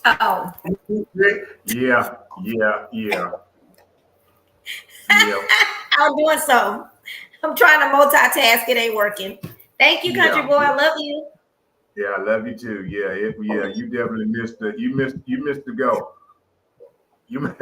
Oh, Yeah, yeah, yeah, yeah, I'm doing so. I'm trying to multitask. It ain't working. Thank you, country yeah, boy. yeah. I love you. Yeah, I love you too. Yeah, yeah. You definitely missed the go. You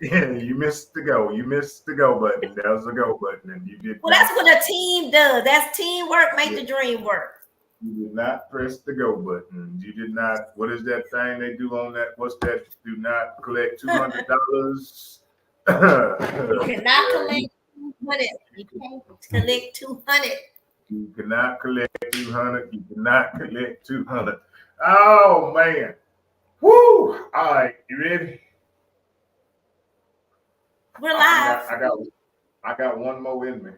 yeah, you missed the go. You missed the go button. That was the go button, and you did Well, that's not. what a team does. That's teamwork make Yeah, the dream work. you did not press the go button. You did not. What is that thing they do on that? What's that? Do not collect $200. You cannot Yeah, collect 200. You can't collect 200. you cannot collect 200. You cannot collect 200. Oh man. Woo! All right, you ready? We're I live. got, I got, I got one more in me.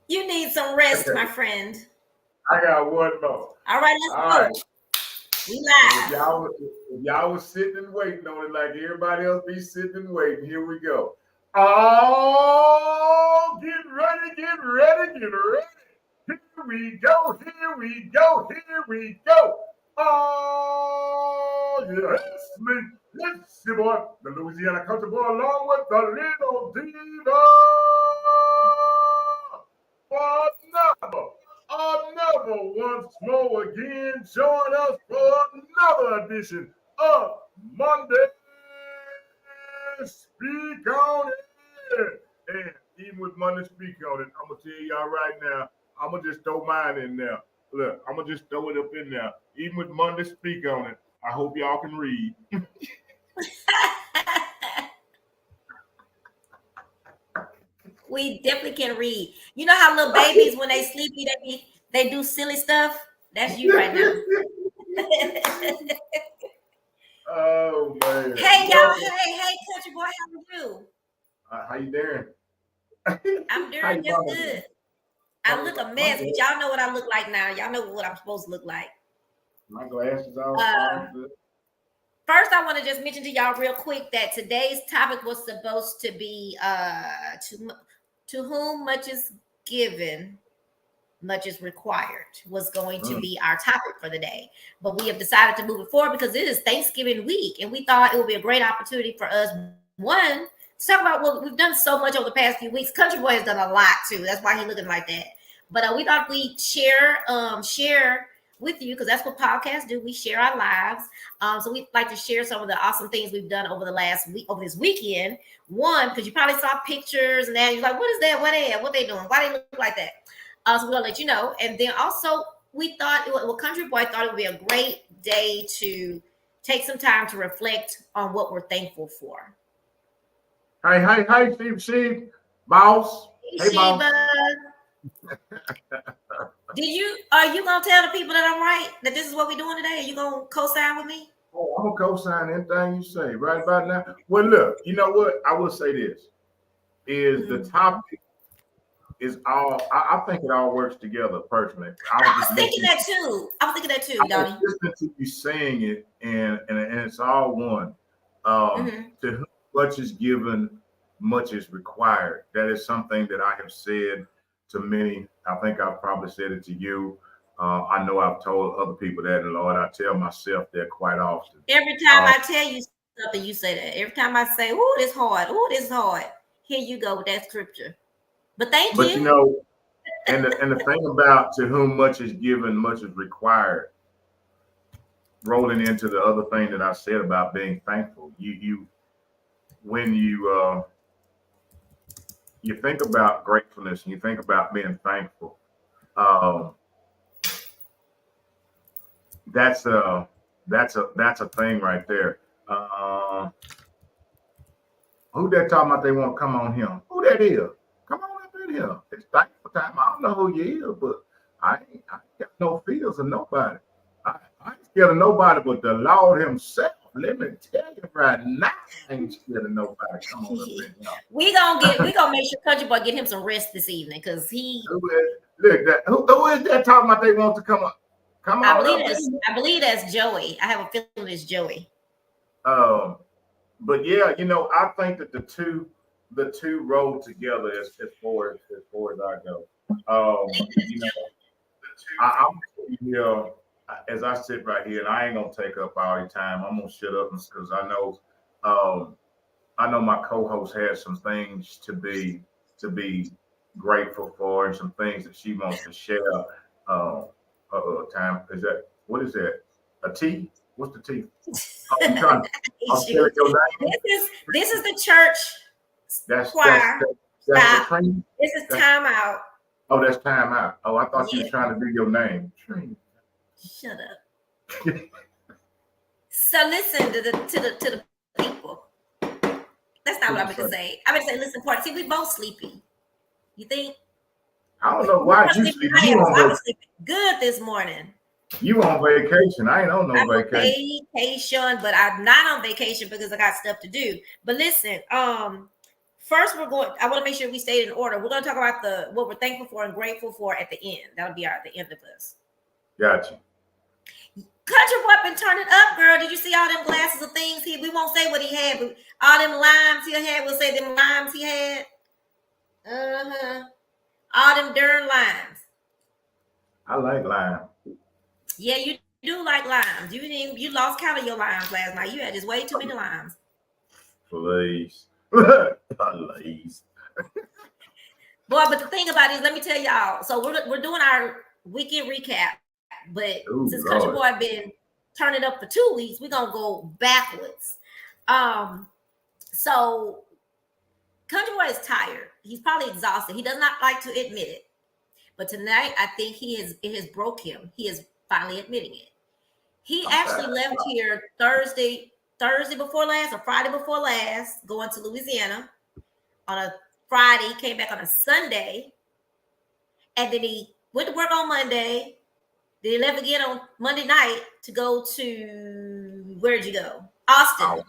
You need some rest, my friend. I got one more. All right, let's All go. right. We And live. if y'all was sitting and waiting on it like everybody else be sitting and waiting, here we go. Oh, get ready, get ready, get ready. Here we go, here we go, here we go. Oh, yes, me. Yes, your boy, the Louisiana country boy, along with the little Diva. Another once more again, join us for another edition of Monday Speak on It. And even with Monday Speak on It, I'm gonna tell y'all right now, I'm gonna just throw mine in there. Look, I'm gonna just throw it up in there. Even with Monday Speak on It, I hope y'all can read. We definitely can read. You know how little babies, when they sleepy, they do silly stuff? That's you right now. Oh man, Hey y'all, welcome. hey, country boy, how are you? How you doing? I'm How doing you just doing? good. I look a My mess, but y'all know what I look like now. Y'all know what I'm supposed to look like. my glasses all Uh, good. First, I want to just mention to y'all real quick that today's topic was supposed to be to whom much is given, much is required was going to Mm. be our topic for the day. But we have decided to move it forward because it is Thanksgiving week, and we thought it would be a great opportunity for us, one, to talk about what we've done so much over the past few weeks. Country Boy has done a lot too. That's why he's looking like that. But we thought we'd share with you because that's what podcasts do. We share our lives. So we'd like to share some of the awesome things we've done over the last week, over this weekend. One, because you probably saw pictures and then you're like, what is that? What they at? What they doing? Why they look like that? So we're gonna let you know. And then also, we thought, well, Country Boy thought it would be a great day to take some time to reflect on what we're thankful for. Hey, Steve, boss. Hey, Hey, Sheba, boss. are you gonna tell the people that I'm right that this is what we're doing today? Are you gonna co-sign with me? Oh, I'm gonna co-sign anything you say right about now. Well, look, you know what? I will say this: is the Mhm. topic is all. I think it all works together. Personally, I was I just was thinking listening. that too. I was thinking that I too, was Donnie. listening to you saying it, and it's all one. Hmm. To whom much is given, much is required. That is something that I have said to many. I think I've probably said it to you. I know I've told other people that, and Lord, I tell myself that quite often. Every time Uh, I tell you something, you say that. Every time I say, "Oh, this hard. Oh, this is hard." Here you go with that scripture. But thank but you you. know, and the thing about to whom much is given, much is required. Rolling into the other thing that I said about being thankful, you when you think about gratefulness and you think about being thankful, um, that's a that's a thing right there. Uh, who that talking about they want to come on here? Who that is? Come on up in here. It's thankful time. I don't know who you is, but I ain't got no feels of nobody. I ain't scared of nobody but the Lord Himself. Let me tell you right now, I ain't scared of nobody. Come on up in here. We gonna make sure Country Boy get him some rest this evening because Look, who is that talking about they want to come up? Come on up in here. I believe that's Joey. I have a feeling it's Joey. Um, but yeah, I think that the two roll together as far as I go. You know, I'm here as I sit right here, and I ain't gonna take up all your time. I'm gonna shut up because um, I know my co-host has some things to be grateful for, and some things that she wants to share. Time is that? What is that? A T? What's the T? Oh, you trying? I'm telling your name. This is the church That's that's choir. that's Stop. Latrine. This is That's timeout. oh, that's time out. Oh, I thought you Yeah, was trying to do your name. Latrine. shut up. So listen to the people. That's not what I'm going to say. I'm going to say, listen, part. See, we both sleepy. You think? I don't know You're why more you sleepy sleep. than I am, 'cause I was sleeping good this morning. You on vacation. I ain't on no I'm on vacation. vacation, but I'm not on vacation because I got stuff to do. But listen, first I want to make sure we stay in order. We're going to talk about what we're thankful for and grateful for at the end. That'll be the end of us. Gotcha. Country boy been turning up, girl. Did you see all them glasses of things? We won't say what he had, but all them limes he had. We'll say them limes he had. All them darn limes. I like lime. Yeah, you do like limes. You lost count of your limes last night. You had just way too many limes. Please. Please. Boy, but the thing about it is, let me tell y'all. So we're doing our weekend recap, but Ooh, since Country Lord. Boy been turning up for 2 weeks, we're gonna go backwards. So Country Boy is tired. He's probably exhausted. He does not like to admit it, but tonight I think it has broke him. He is finally admitting it. He actually left here Thursday before last or Friday before last, going to Louisiana on a Friday, came back on a Sunday, and then he went to work on Monday. Then he left again on Monday night to go to, where'd you go? Austin.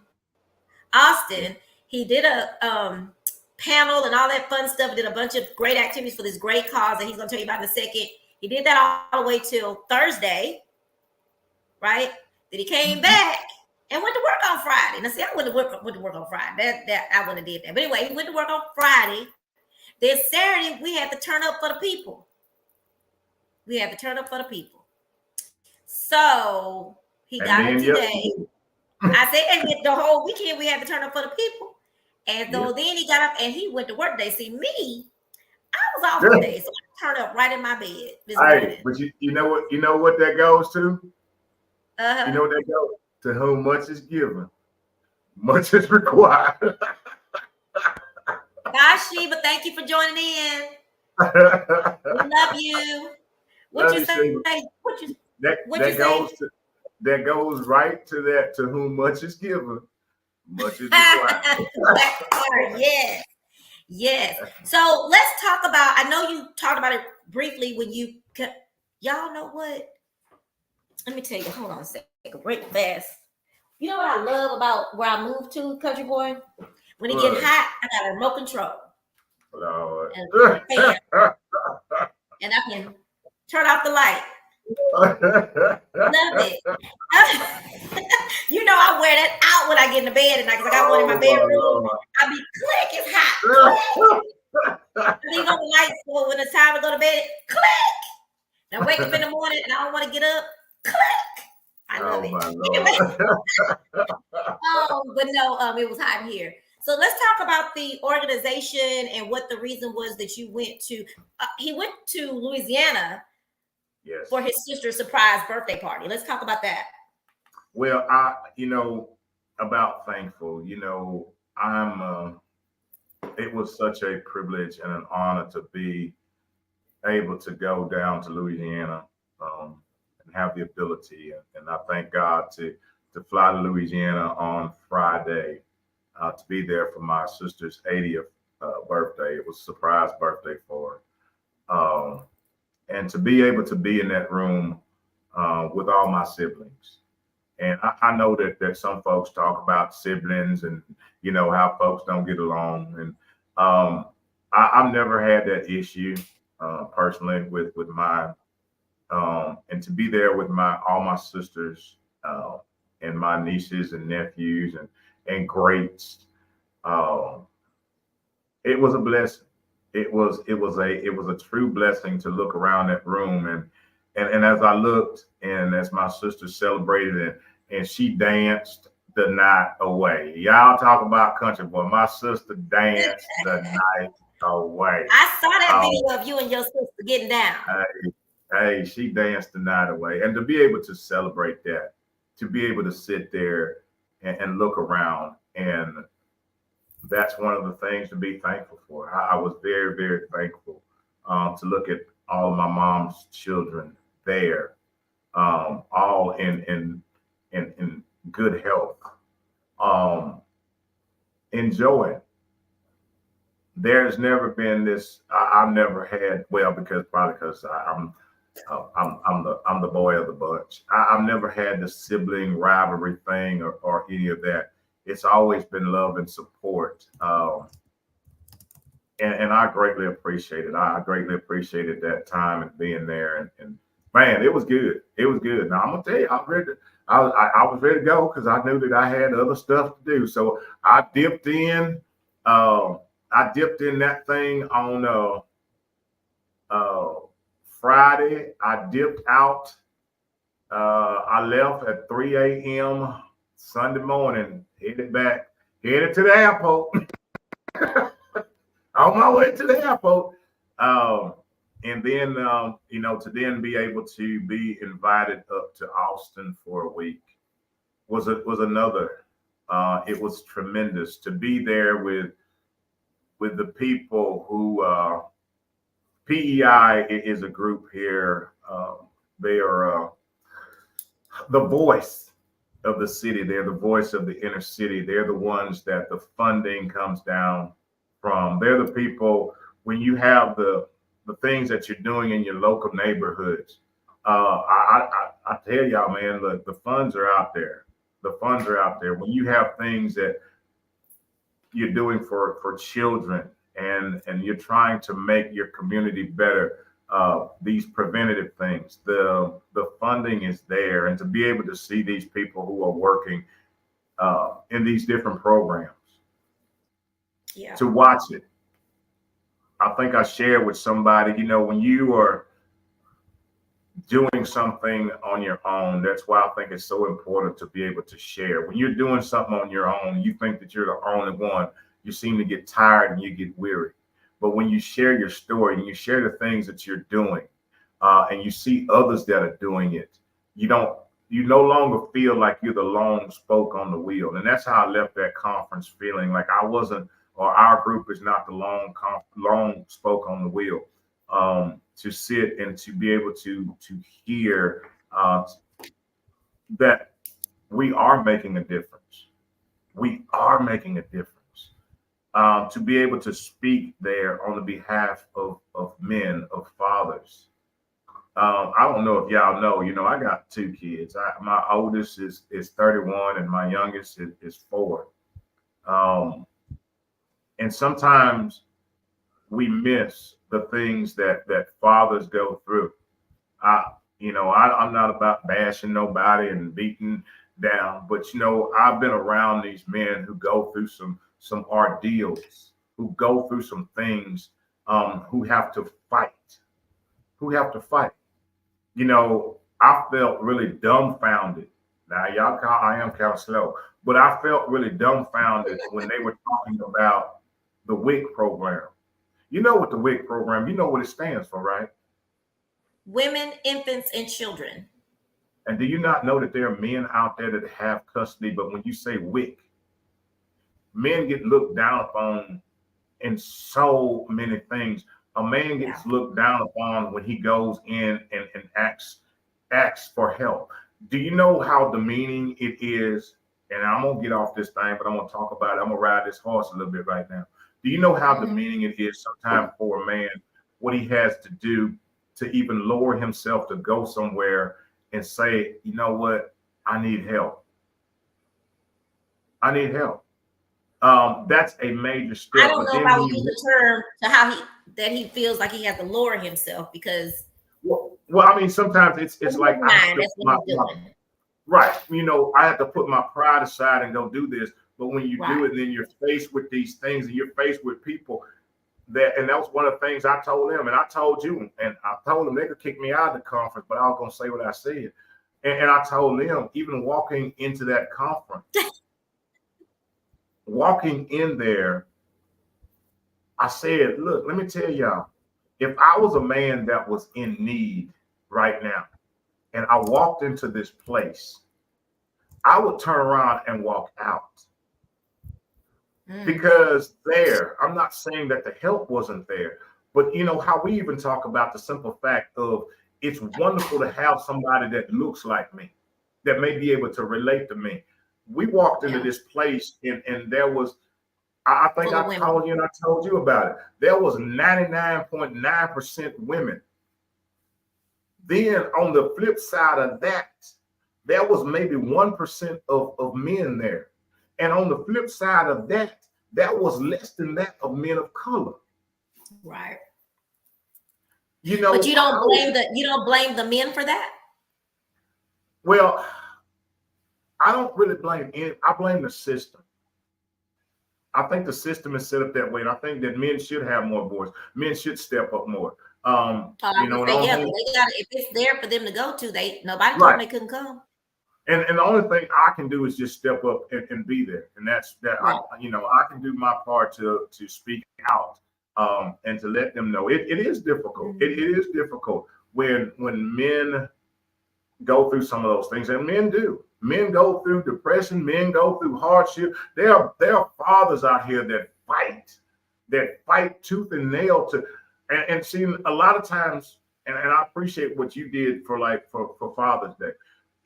Austin. He did a panel and all that fun stuff. Did a bunch of great activities for this great cause that he's going to tell you about in a second. He did that all the way till Thursday, right? Then he came back and went to work on Friday. Now, see, I went to work on Friday. That I wouldn't have did that. But anyway, he went to work on Friday. Then Saturday, we had to turn up for the people. So he got it today. I said, and the whole weekend we had to turn up for the people. And so then he got up and he went to work today. See, me, I was off today, so I turned up right in my bed this morning. But you know what that goes to? Uh-huh. You know what that goes to? Whom much is given, much is required. Bye, Sheba. Thank you for joining in. We love you. What you say? What you say? That goes right to that. To whom much is given, much is required. Yes. So let's talk about. I know you talked about it briefly when y'all know what? Let me tell you. Hold on a second. Break fast. You know what I love about where I moved to, Country Boy? When it get hot, I got a remote control. Lord. And I can turn off the light. Love it. You know I wear that out when I get in the bed, and I got one in my bedroom. I be click, it's hot. Click. Leave on the lights for when it's time to go to bed. Click. Now wake up in the morning and I don't want to get up. Click. I love it. But no, it was hot here. So let's talk about the organization and what the reason was that you went to. He went to Louisiana for his sister's surprise birthday party. Let's talk about that. Well, about thankful. It was such a privilege and an honor to be able to go down to Louisiana and have the ability. And I thank God to fly to Louisiana on Friday to be there for my sister's 80th birthday. It was a surprise birthday for her. And to be able to be in that room with all my siblings. And I know that some folks talk about siblings and, how folks don't get along. And I've never had that issue personally with mine. And to be there with all my sisters and my nieces and nephews and greats, it was a blessing. it was a true blessing to look around that room and as I looked and as my sister celebrated and she danced the night away. Y'all talk about country boy. My sister danced the night away. I saw that Um, video of you and your sister getting down. hey, hey, she danced the night away, and to be able to celebrate that, to be able to sit there and look around and that's one of the things to be thankful for. I was very, very thankful to look at all of my mom's children there, all in good health, um, enjoying. There's never been this. I've never had well because probably because I'm the boy of the bunch. I've never had the sibling rivalry thing or any of that. It's always been love and support. And I greatly appreciate it. I greatly appreciated that time and being there. And man, it was good. It was good. Now I'm gonna tell you, I was ready to go because I knew that I had other stuff to do. So I dipped in. I dipped in that thing on uh, Friday. I dipped out. I left at 3 a.m. Sunday morning. Headed to the airport. On my way to the airport. And then, to then be able to be invited up to Austin for a week was another. It was tremendous to be there with the people who PEI is a group here. They are the voice of the city. They're the voice of the inner city. They're the ones that the funding comes down from. They're the people when you have the things that you're doing in your local neighborhoods. I tell y'all, man, look, the funds are out there. The funds are out there. When you have things that you're doing for children and you're trying to make your community better, these preventative things, the funding is there, and to be able to see these people who are working in these different programs, Yeah. to watch it. I think I shared with somebody, when you are doing something on your own, that's why I think it's so important to be able to share. When you're doing something on your own, you think that you're the only one. You seem to get tired and you get weary. But when you share your story and you share the things that you're doing, and you see others that are doing it, you no longer feel like you're the lone spoke on the wheel. And that's how I left that conference feeling like I wasn't, or our group is not the lone spoke on the wheel. To sit and to be able to hear that we are making a difference. We are making a difference. To be able to speak there on the behalf of men, of fathers. I don't know if y'all know, I got two kids. My oldest is 31 and my youngest is 4. And sometimes we miss the things that fathers go through. I'm not about bashing nobody and beating down, but I've been around these men who go through some ordeals, who go through some things, who have to fight, who have to fight. I felt really dumbfounded. Now, y'all call I am kind of slow, but I felt really dumbfounded when they were talking about the WIC program. You know what the WIC program, you know what it stands for, right? Women, infants, and children. And do you not know that there are men out there that have custody, but when you say WIC, men get looked down upon in so many things. A man gets looked down upon when he goes in and asks for help. Do you know how demeaning it is? And I'm gonna get off this thing, but I'm gonna talk about it. I'm gonna ride this horse a little bit right now. Do you know how demeaning it is sometimes for a man what he has to do to even lower himself to go somewhere and say, you know what, I need help. I need help. That's a major step. I don't know if I would use the term to how he feels like he has to lower himself because. Well, I mean, sometimes it's like that's what he's doing. Right. I have to put my pride aside and go do this. But when you do it, then you're faced with these things and you're faced with people. and that was one of the things I told them, and I told you, and I told them they could kick me out of the conference, but I was gonna say what I said. And I told them, even walking into that conference, walking in there, I said, look, let me tell y'all, if I was a man that was in need right now, and I walked into this place, I would turn around and walk out. Because I'm not saying that the help wasn't there, but you know how we even talk about the simple fact of it's wonderful to have somebody that looks like me, that may be able to relate to me. We walked into this place and there was, I think I told you and I told you about it. There was 99.9% women. Then on the flip side of that, there was maybe 1% of men there. And on the flip side of that, that was less than that of men of color. Right. You know, but you don't blame the men for that. Well, I don't really blame it. I blame the system. I think the system is set up that way, and I think that men should have more voice. Men should step up more. You know, they got if it's there for them to go to, nobody told them they couldn't come. And the only thing I can do is just step up and be there, and that's that. Right. I can do my part to speak out, and to let them know it is difficult. Mm-hmm. It is difficult when men go through some of those things, and men do. Men go through depression. Men go through hardship. There are fathers out here that fight tooth and nail to, and see a lot of times. And I appreciate what you did for Father's Day.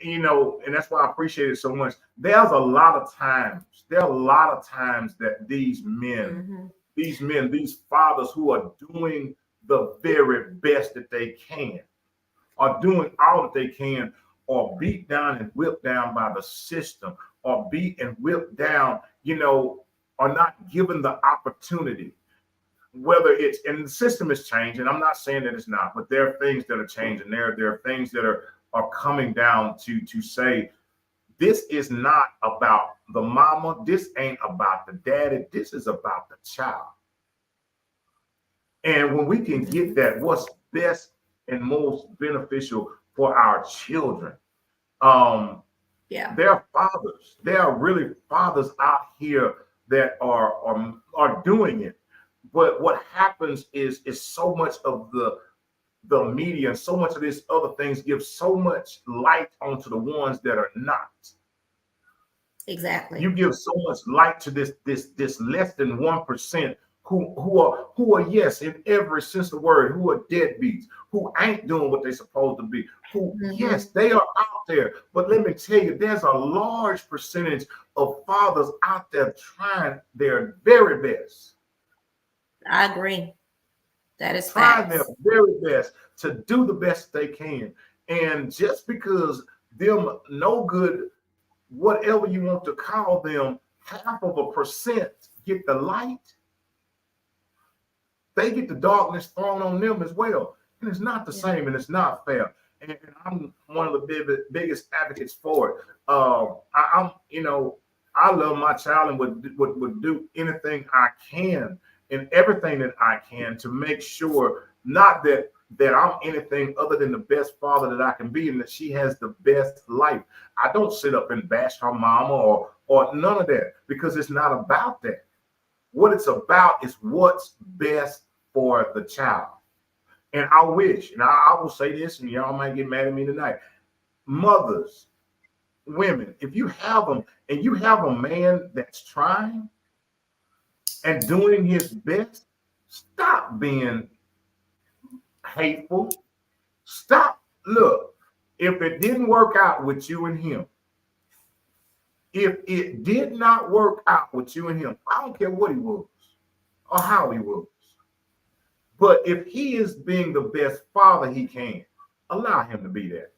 You know, and that's why I appreciate it so much. There are a lot of times that these men, these fathers who are doing the very best that they can, are doing all that they can, are beat down and whipped down by the system, or beat and whipped down, are not given the opportunity. Whether it's, and the system is changing, I'm not saying that it's not, but there are things that are changing. There are things that are coming down to say, this is not about the mama, this ain't about the daddy, this is about the child. And when we can get that, what's best and most beneficial for our children, there are fathers, there are really fathers out here that are doing it. But what happens is so much of the media and so much of these other things give so much light onto the ones that are not. Exactly. You give so much light to this less than 1% who are, yes, in every sense of the word, who are deadbeats, who ain't doing what they're supposed to be, who, yes, they are out there. But let me tell you, there's a large percentage of fathers out there trying their very best. I agree. That is trying their very best to do the best they can. And just because them no good, whatever you want to call them, 0.5% get the light, they get the darkness thrown on them as well. And it's not the same, and it's not fair. And I'm one of the biggest advocates for it. I love my child and would do anything I can and everything that I can to make sure, not that I'm anything other than the best father that I can be, and that she has the best life. I don't sit up and bash her mama or none of that, because it's not about that. What it's about is what's best for the child. And I wish, and I will say this, and y'all might get mad at me tonight, mothers, women, if you have them and you have a man that's trying and doing his best, stop being hateful. Stop. Look, if it didn't work out with you and him, if it did not work out with you and him, I don't care what he was or how he was. But if he is being the best father he can, allow him to be that.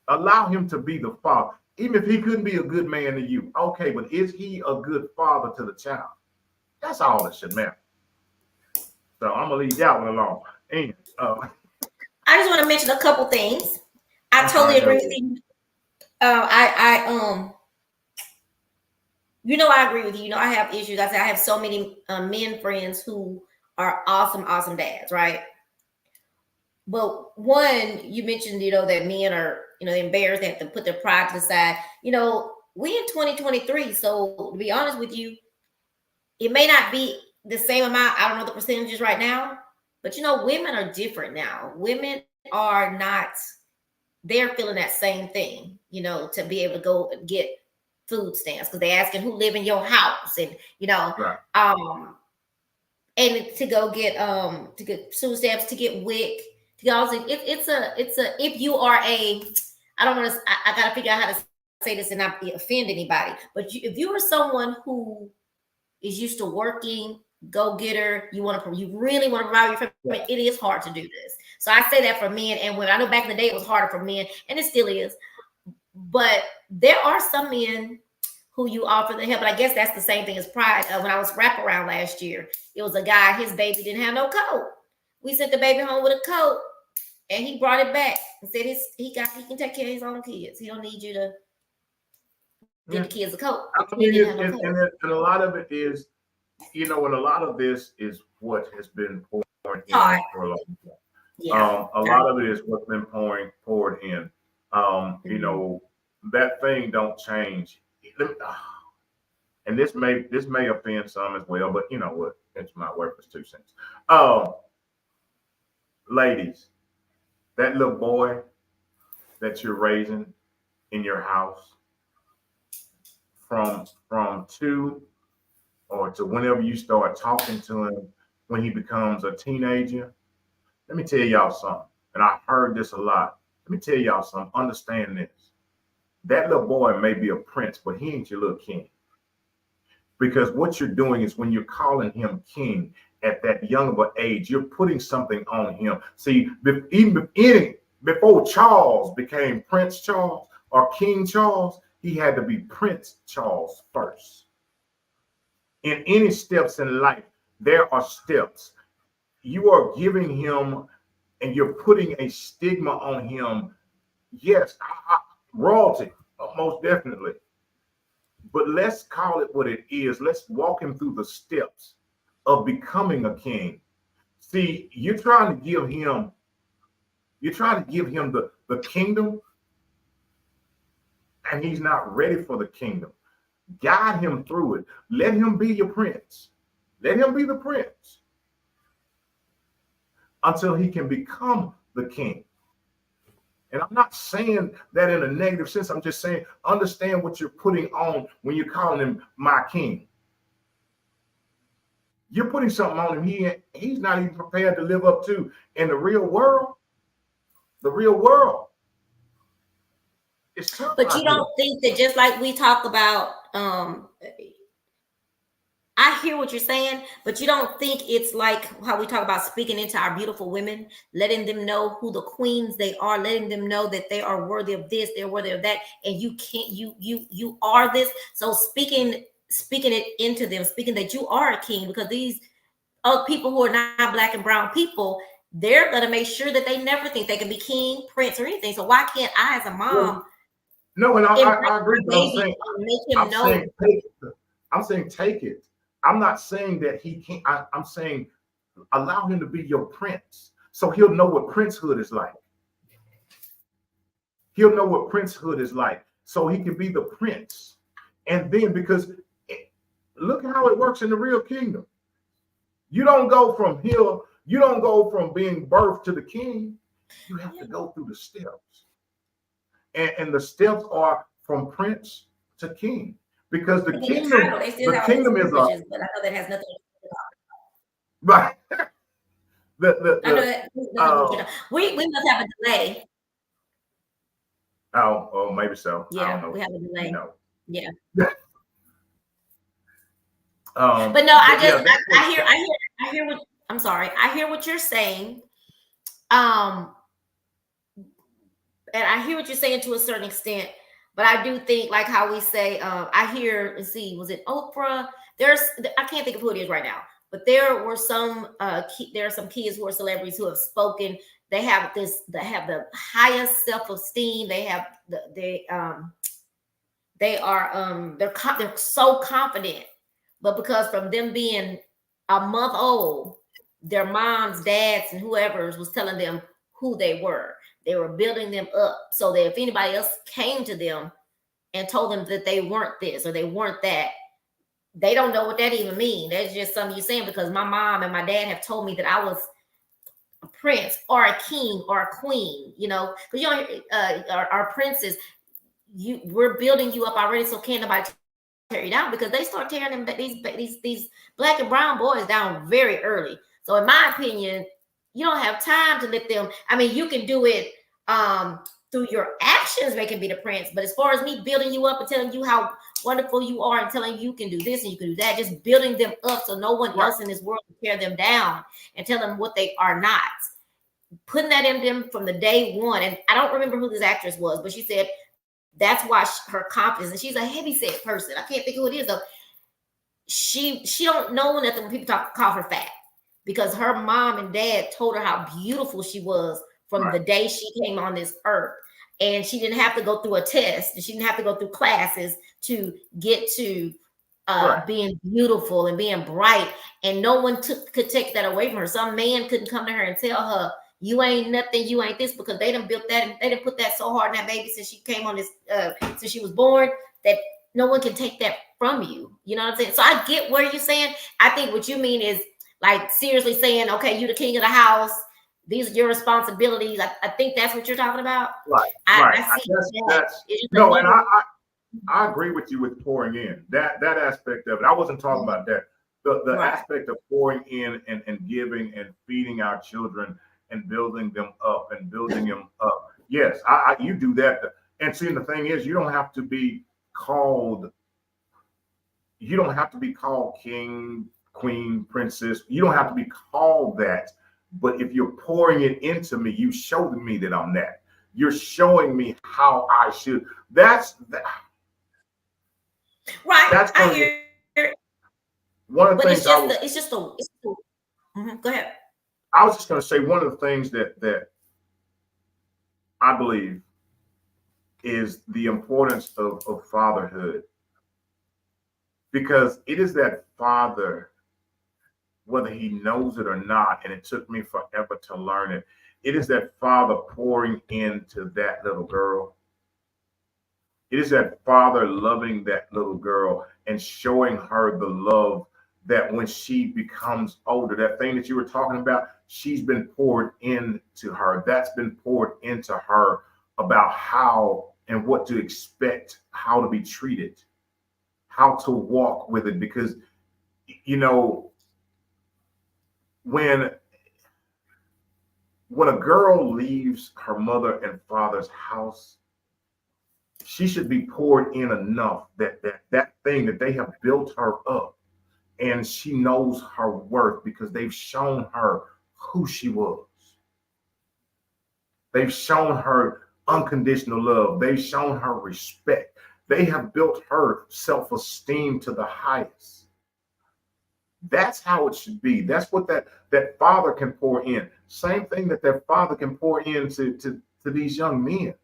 Allow him to be the father. Even if he couldn't be a good man to you, okay, but is he a good father to the child? That's all that should matter. So I'm gonna leave that one alone. And I just want to mention a couple things. I totally agree with you. I agree with you. I have issues. I say I have so many men friends who are awesome, awesome dads, right? But one, you mentioned, that men are, embarrassed, they have to put their pride to the side. We in 2023, so to be honest with you, it may not be the same amount. I don't know the percentages right now, but women are different now. Women are not, they're feeling that same thing, to be able to go and get food stamps because they're asking who live in your house and, Right. and to get food stamps, to get WIC, to get all these. It's a if you are I don't want to, I got to figure out how to say this and not offend anybody, but if you are someone who is used to working, go getter, you really want to provide your family, it is hard to do this. So I say that for men and women. I know back in the day it was harder for men, and it still is. But there are some men who you offer the help. But I guess that's the same thing as pride. When I was wraparound last year, it was a guy, his baby didn't have no coat. We sent the baby home with a coat, and he brought it back and said he can take care of his own kids. He don't need you to get the Yeah. kids a coat. I He mean, didn't have no coat. and a lot of it is, and a lot of this is what has been poured Hard. in for a long time. Yeah. A lot of it is what's been poured in. That thing don't change. And this may offend some as well, but you know what? It's my worthless 2 cents. Ladies, that little boy that you're raising in your house from two or to whenever you start talking to him when he becomes a teenager, let me tell y'all something. And I've heard this a lot. Let me tell y'all something. Understand this. That little boy may be a prince, but he ain't your little king. Because what you're doing is when you're calling him king at that young of an age, you're putting something on him. See, even before Charles became Prince Charles or King Charles, he had to be Prince Charles first. In any steps in life, there are steps. You are giving him and you're putting a stigma on him. Yes, royalty, most definitely. But let's call it what it is. Let's walk him through the steps of becoming a king. See, you're trying to give him the kingdom, and he's not ready for the kingdom. Guide him through it. Let him be your prince. Let him be the prince until he can become the king. And I'm not saying that in a negative sense. I'm just saying understand what you're putting on when you're calling him my king. You're putting something on him he's not even prepared to live up to in the real world. The real world. It's tough But you out here. don't think that, just like we talk about, I hear what you're saying, but you don't think it's like how we talk about speaking into our beautiful women, letting them know who the queens they are, letting them know that they are worthy of this, they're worthy of that, and you can't, you are this. So speaking it into them, speaking that you are a king, because these other people who are not black and brown people, they're gonna make sure that they never think they can be king, prince, or anything. So why can't I, as a Well, mom, no, and embrace I agree, my but baby and make him I'm know? saying take it. I'm saying take it. I'm not saying that he can't. I'm saying allow him to be your prince, so he'll know what princehood is like. He'll know what princehood is like, so he can be the prince. And then because look how it works in the real kingdom. You don't go from here. You don't go from being birthed to the king. You have to go through the steps, and the steps are from prince to king. Because They get the title. They still the have all these kingdom is a privileges, but I know that has nothing. right. I know The that nothing. We must have a delay. oh maybe so. I don't Yeah, know. we have a You delay. know. Yeah, but no, But yeah, that's what I hear what I'm sorry. I hear what you're saying. Um, and I hear what you're saying to a certain extent. But I do think, like how we say, I hear. Let's see, was it Oprah? I can't think of who it is right now, but there were some. There are some kids who are celebrities who have spoken. They have this. They have the highest self esteem. They have they are they're so confident, but because from them being a month old, their moms, dads, and whoever was telling them who they were. They were building them up so that if anybody else came to them and told them that they weren't this or they weren't that, they don't know what that even means. That's just something you're saying because my mom and my dad have told me that I was a prince or a king or a queen, you know, because you know, our princes, we're building you up already, so can't nobody tear you down because they start tearing them these black and brown boys down very early. So in my opinion, you don't have time to let them. I mean, you can do it through your actions, they can be the prince. But as far as me building you up and telling you how wonderful you are and telling you can do this and you can do that, just building them up so no one else in this world can tear them down and tell them what they are not. Putting that in them from the day one. And I don't remember who this actress was, but she said that's why her confidence, and she's a heavy set person. I can't think who it is though. She don't know nothing when people call her fat because her mom and dad told her how beautiful she was from the day she came on this earth. And she didn't have to go through a test, and she didn't have to go through classes to get to being beautiful and being bright. And no one could take that away from her. Some man couldn't come to her and tell her, you ain't nothing, you ain't this, because they done built that, and they done put that so hard in that baby since she came on this, since she was born, that no one can take that from you. You know what I'm saying? So I get where you're saying. I think what you mean is like seriously saying, okay, you the king of the house. These are your responsibilities. I think that's what you're talking about. Right. I see that's no, and I agree with you with pouring in that aspect of it. I wasn't talking about that. The aspect of pouring in and giving and feeding our children and building them up and building them up. Yes, you do that. And see, the thing is, you don't have to be called. You don't have to be called king, queen, princess. You don't have to be called that. But if you're pouring it into me, you showed me that I'm that. You're showing me how I should. That's that. Right. That's I hear. One of the things. It's just the. Go ahead. I was just going to say one of the things that I believe is the importance of fatherhood, because it is that father, whether he knows it or not, and it took me forever to learn it. It is that father pouring into that little girl. It is that father loving that little girl and showing her the love that when she becomes older, that thing that you were talking about, she's been poured into her. That's been poured into her about how and what to expect, how to be treated, how to walk with it. Because, you know, when a girl leaves her mother and father's house, she should be poured in enough that thing that they have built her up, and she knows her worth because they've shown her who she was. They've shown her unconditional love. They've shown her respect. They have built her self-esteem to the highest. That's how it should be. That's what that father can pour in. Same thing that father can pour into to these young men.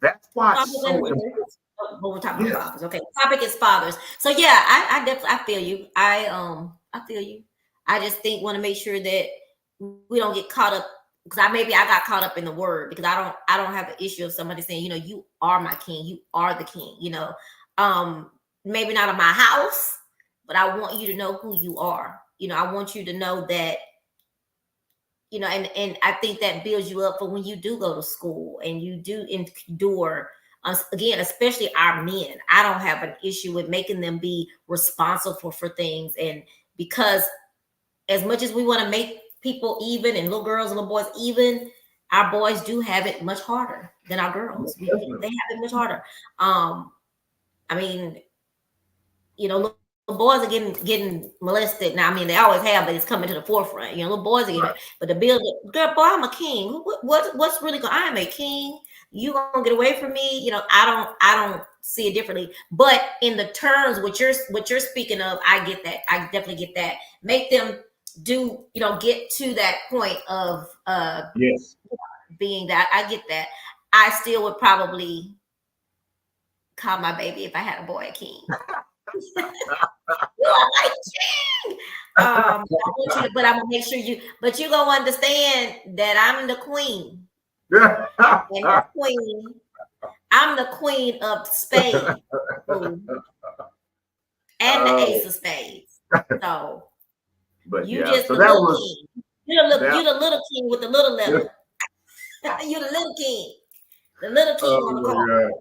That's why it's so important. But we're talking about fathers. Okay, topic is fathers. So yeah, I definitely feel you. I feel you. I just want to make sure that we don't get caught up, because I got caught up in the word, because I don't have an issue of somebody saying, you know, you are my king, you are the king, you know. Maybe not in my house, but I want you to know who you are. You know, I want you to know that, you know, and I think that builds you up for when you do go to school and you do endure. Again, especially our men, I don't have an issue with making them be responsible for things. And because as much as we want to make people even, and little girls and little boys even, our boys do have it much harder than our girls. They have it much harder. I mean, you know, little boys are getting molested now. I mean, they always have, but it's coming to the forefront. You know, little boys are getting, but the build, girl, boy, I'm a king. What's really going? I am a king. You gonna get away from me? You know, I don't see it differently. But in the terms what you're speaking of, I get that. I definitely get that. Make them do, you know, get to that point of yes, being that. I get that. I still would probably call my baby if I had a boy a king. You are like king. I want you to, but I'm gonna make sure you. But you gonna understand that I'm the queen, and this queen, I'm the queen of spades, boo, and the ace of spades. So but you yeah, just so the that little was king. You that. the little king with the little letter. You the little king. The little king Oh on the my card. God.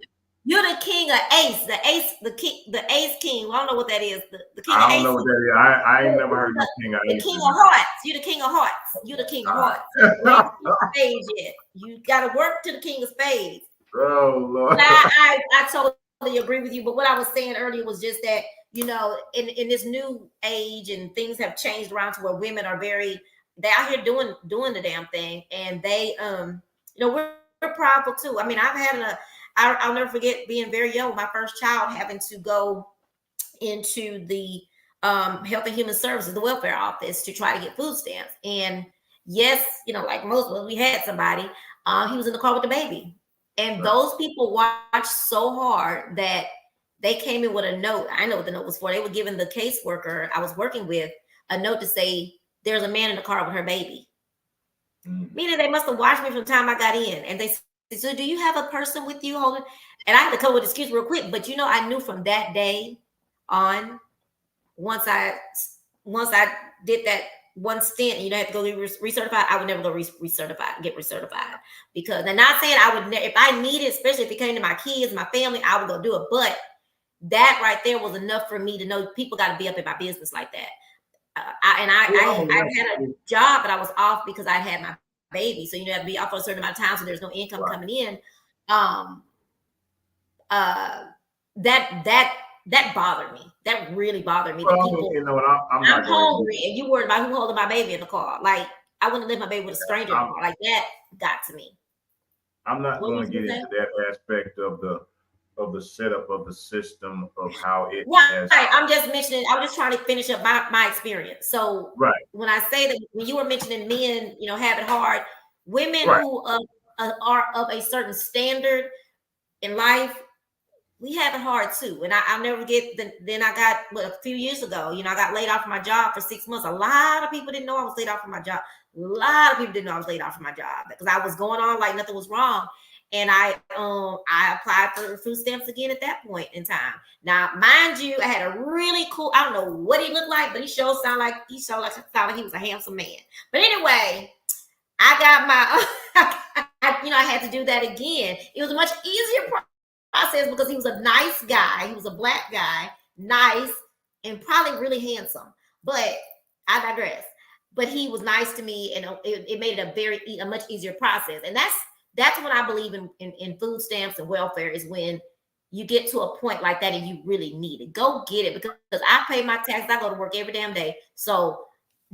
You're the king of ace. The ace, the king, the ace king. I don't know what that is. The king of I don't know what aces. that is. I ain't never heard no king of The aces. king of hearts. You're the king of hearts. You're the king of hearts. You ain't the king of spades yet. You got to work to the king of spades. Oh Lord. I totally agree with you. But what I was saying earlier was just that, you know, in this new age and things have changed around to where women are they out here doing the damn thing, and they you know, we're prideful too. I mean, I'll never forget being very young, my first child, having to go into the Health and Human Services, the welfare office, to try to get food stamps. And yes, you know, like most of us, we had somebody. He was in the car with the baby, and those people watched so hard that they came in with a note. I know what the note was for. They were giving the caseworker I was working with a note to say, "There's a man in the car with her baby." Meaning they must have watched me from the time I got in, and they said, "So do you have a person with you holding?" And I had to come with an excuse real quick, but you know, I knew from that day on, once I did that one stint, you know, I had to go get recertified. I would never go get recertified, because I'm not saying I would if I needed, especially if it came to my kids, my family, I would go do it. But that right there was enough for me to know people got to be up in my business like that. I had a job, but I was off because I had my baby. So, you know, I have to be off for a certain amount of time, so there's no income coming in. That bothered me. That really bothered me. That people, you know, I'm not hungry, and you worried about who holding my baby in the car. Like, I wouldn't leave my baby with a stranger in the car. Like, that got to me. I'm not going to get into that aspect of the setup of the system of how it has. I'm just mentioning. I'm just trying to finish up my experience. So, when I say that, when you were mentioning men, you know, have it hard, women who are of a certain standard in life, we have it hard too. And I'll never forget. Then I got a few years ago. You know, I got laid off from my job for 6 months. A lot of people didn't know I was laid off from my job. A lot of people didn't know I was laid off from my job because I was going on like nothing was wrong. And I applied for food stamps again at that point in time. Now, mind you, I had a really cool. I don't know what he looked like, but he sounded like he was a handsome man. But anyway, I got my. You know, I had to do that again. It was a much easier process because he was a nice guy. He was a black guy, nice, and probably really handsome. But I digress. But he was nice to me, and it made it a much easier process. And that's when I believe in food stamps and welfare, is when you get to a point like that and you really need it. Go get it, because I pay my taxes. I go to work every damn day. So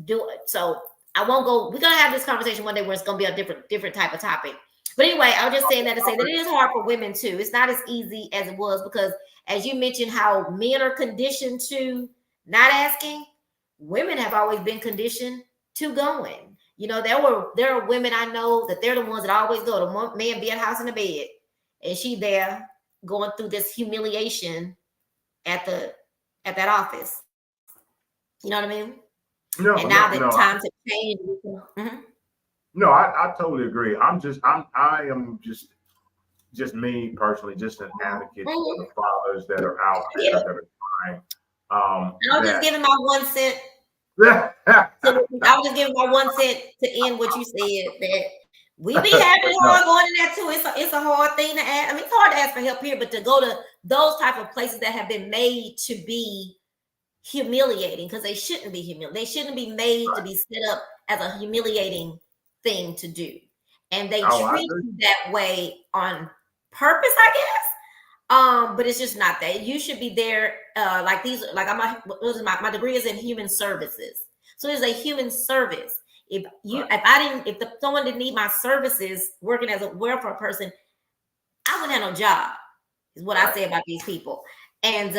do it. So I won't go. We're gonna have this conversation one day where it's gonna be a different type of topic. But anyway, I was just saying that to say that it is hard for women too. It's not as easy as it was, because as you mentioned how men are conditioned to not asking, women have always been conditioned to going. You know, there are women I know that they're the ones that always go. The man be at house in the bed, and she there going through this humiliation at that office. You know what I mean? No, and now no, that no. times have changed. Mm-hmm. No, I totally agree. I am just me personally, just an advocate for the fathers that are out there that are trying. I'm just giving my 1 cent. I was just giving my 1 cent to end what you said, that we be having hard going in there too. It's a hard thing to ask. I mean, it's hard to ask for help here, but to go to those type of places that have been made to be humiliating, because they shouldn't be humiliating. They shouldn't be made to be set up as a humiliating thing to do. And they treat you that way on purpose, I guess. But it's just not that. You should be there. Like my degree is in human services, so it's a human service. If someone didn't need my services working as a welfare person, I wouldn't have no job. Is what I say about these people. And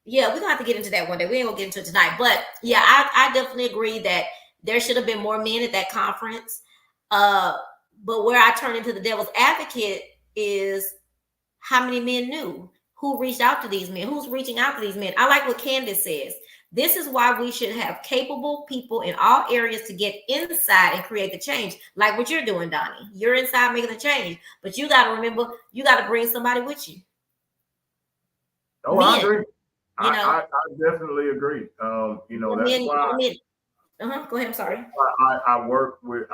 yeah, we're gonna have to get into that one day. We ain't gonna get into it tonight, but yeah, I definitely agree that there should have been more men at that conference. But where I turn into the devil's advocate is how many men knew. who reached out to these men, who's reaching out to these men. I like what Candace says. This is why we should have capable people in all areas to get inside and create the change, like what you're doing, Donnie. You're inside making the change, but you got to remember, you got to bring somebody with you. Oh, I Men, agree. you know, I definitely agree. That's men, why men. Go ahead. I'm sorry. I work with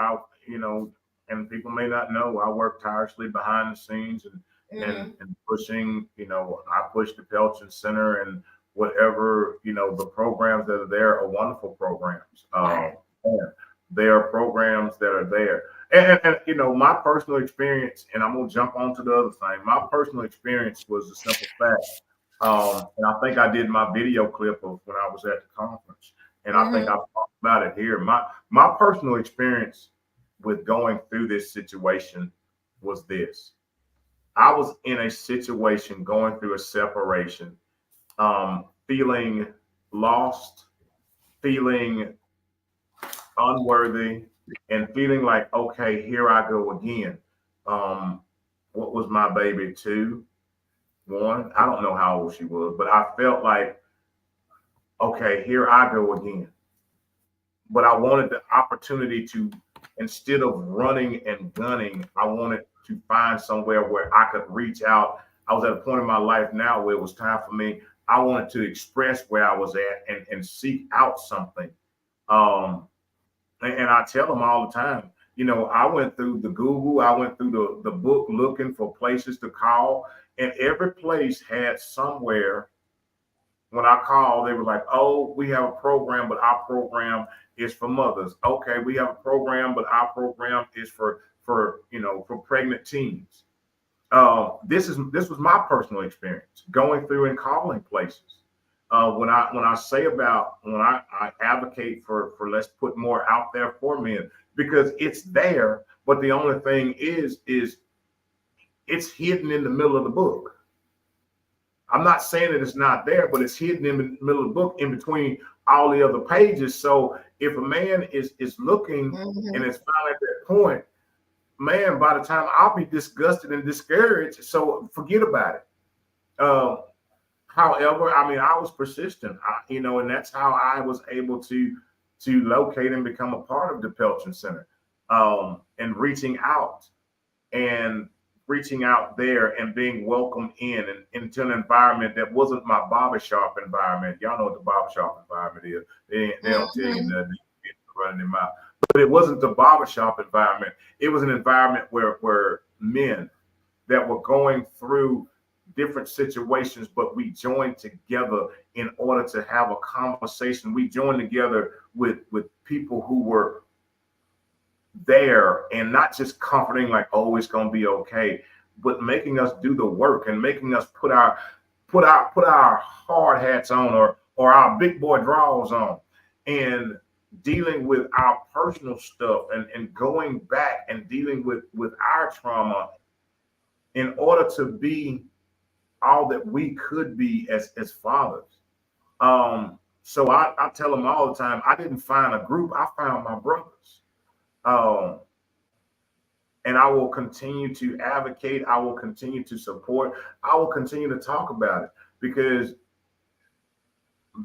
and people may not know I work tirelessly behind the scenes and pushing. I push the Pelchin Center and whatever the programs that are there are wonderful programs. Right. And there are programs that are there, and my personal experience, and I'm gonna jump onto the other thing. My personal experience was a simple fact. And I think I did my video clip of when I was at the conference, and I think I've talked about it here. My personal experience with going through this situation was this. I was in a situation going through a separation, feeling lost, feeling unworthy, and feeling like, okay, here I go again. What was my baby, 2, 1? I don't know how old she was, but I felt like, okay, here I go again. But I wanted the opportunity to, instead of running and gunning, I wanted to find somewhere where I could reach out. I was at a point in my life now where it was time for me. I wanted to express where I was at and seek out something. Um, and I tell them all the time, I went through the Google, I went through the book looking for places to call, and every place had somewhere. When I called, they were like, "Oh, we have a program, but our program is for mothers." Okay, we have a program, but our program is for pregnant teens. This was my personal experience going through and calling places. When I say about when I advocate for let's put more out there for men, because it's there, but the only thing is it's hidden in the middle of the book. I'm not saying that it's not there, but it's hidden in the middle of the book in between all the other pages. So if a man is looking and is finally at that point, man, by the time I'll be disgusted and discouraged. So forget about it. Uh, However, I mean, I was persistent, and that's how I was able to locate and become a part of the Pelchin Center, and and reaching out there and being welcomed in and into an environment that wasn't my barbershop environment. Y'all know what the barbershop environment is. They don't tell you nothing. Running their mouth. But it wasn't the barbershop environment. It was an environment where men that were going through different situations, but we joined together in order to have a conversation. We joined together with people who were there and not just comforting like, oh, it's gonna be okay, but making us do the work and making us put our hard hats on or our big boy drawers on and dealing with our personal stuff and going back and dealing with our trauma in order to be all that we could be as fathers. So I tell them all the time, I didn't find a group, I found my brothers. Um, and I will continue to advocate. I will continue to support. I will continue to talk about it because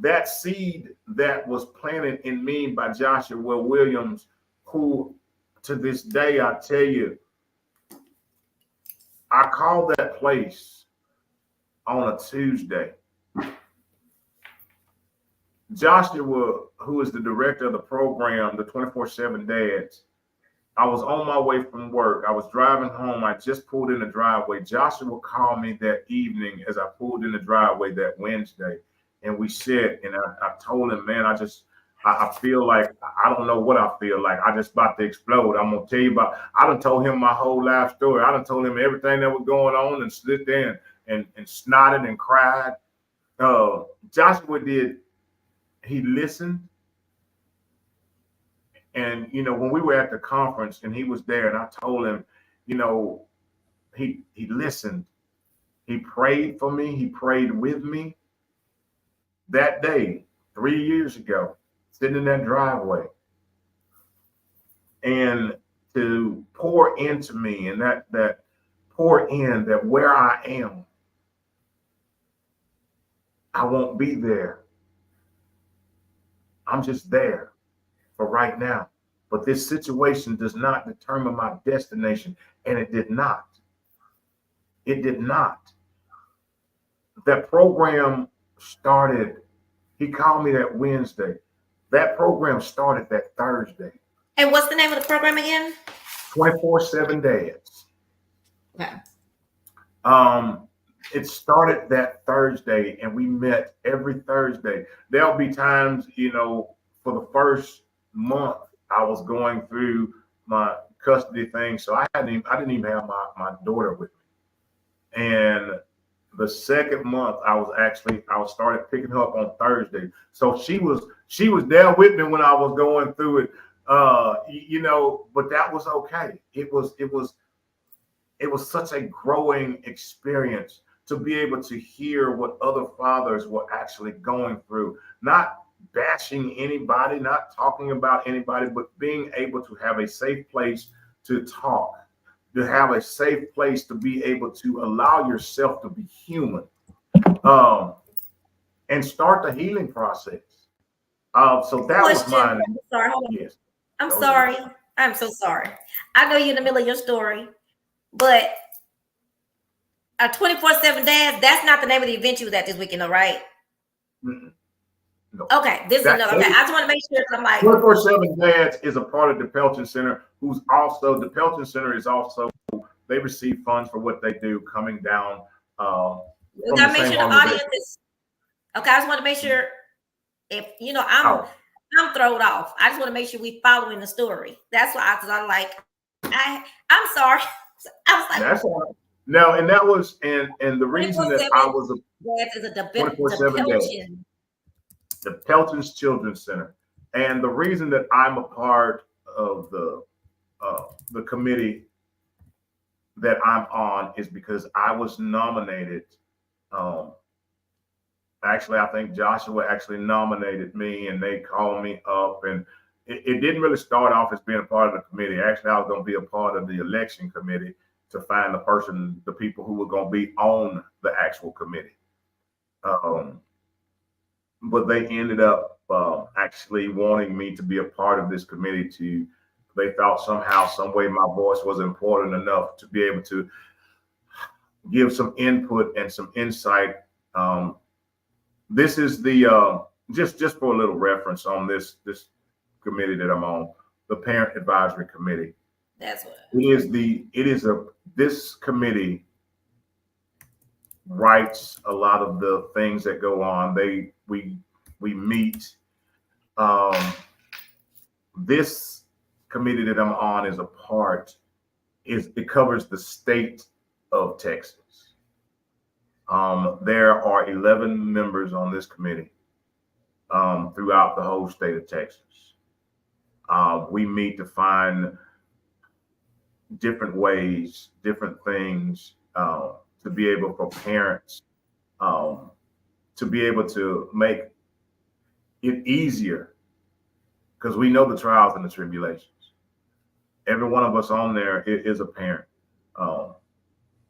that seed that was planted in me by Joshua Williams, who to this day, I tell you, I called that place on a Tuesday. Joshua, who is the director of the program, the 24/7 Dads, I was on my way from work. I was driving home. I just pulled in the driveway. Joshua called me that evening as I pulled in the driveway that Wednesday. And we said, and I told him, man, I feel like, I don't know what I feel like. I just about to explode. I'm going to tell you I done told him my whole life story. I done told him everything that was going on and stood there and snotted and cried. Joshua he listened. And when we were at the conference and he was there, and I told him, he listened. He prayed for me. He prayed with me that day, 3 years ago, sitting in that driveway, and to pour into me and that pour in that where I am, I won't be there. I'm just there for right now. But this situation does not determine my destination. And it did not. It did not. That program started, he called me that Wednesday. That program started that Thursday. And what's the name of the program again? 24/7 dads. Okay. It started that Thursday, and we met every Thursday. There'll be times, for the first month, I was going through my custody thing, so I didn't even have my daughter with me. And the second month, I started picking her up on Thursday, so she was there with me when I was going through it. But that was okay. It was such a growing experience to be able to hear what other fathers were actually going through, not bashing anybody, not talking about anybody, but being able to have a safe place to talk, to have a safe place to be able to allow yourself to be human, um, and start the healing process. So that was Question. mine. I'm sorry. Hold on. Yes. I'm Go ahead. sorry. I'm so sorry. I know you're in the middle of your story, but a 24/7 dad, that's not the name of the event you was at this weekend, though, right? No. Okay, this is another. Okay, I just want to make sure. I'm like 24/7 Dads is a part of the Pelton Center, the Pelton Center is also, they receive funds for what they do coming down we from gotta the make same sure the organization. audience is okay. I just want to make sure if Oh, I'm thrown off. I just want to make sure we following the story. That's why because I'm like I'm sorry. I was like that's all right. No, and that was and the reason that 24/7 I was a dads is a 24/7 Dad, Pelton. the Pelton's Children's Center, and the reason that I'm a part of the committee that I'm on is because I was nominated. Um, Actually, I think Joshua actually nominated me, and they called me up, and it didn't really start off as being a part of the committee. Actually, I was going to be a part of the election committee to find the people who were going to be on the actual committee. Um, but they ended up actually wanting me to be a part of this committee. They thought somehow, some way, my voice was important enough to be able to give some input and some insight. This is the just for a little reference on this committee that I'm on, the Parent Advisory Committee. That's what This committee writes a lot of the things that go on. We meet. This committee that I'm on is a part. It covers the state of Texas. There are 11 members on this committee throughout the whole state of Texas. We meet to find different ways, different things to be able for parents to be able to make it easier, because we know the trials and the tribulations. Every one of us on there is a parent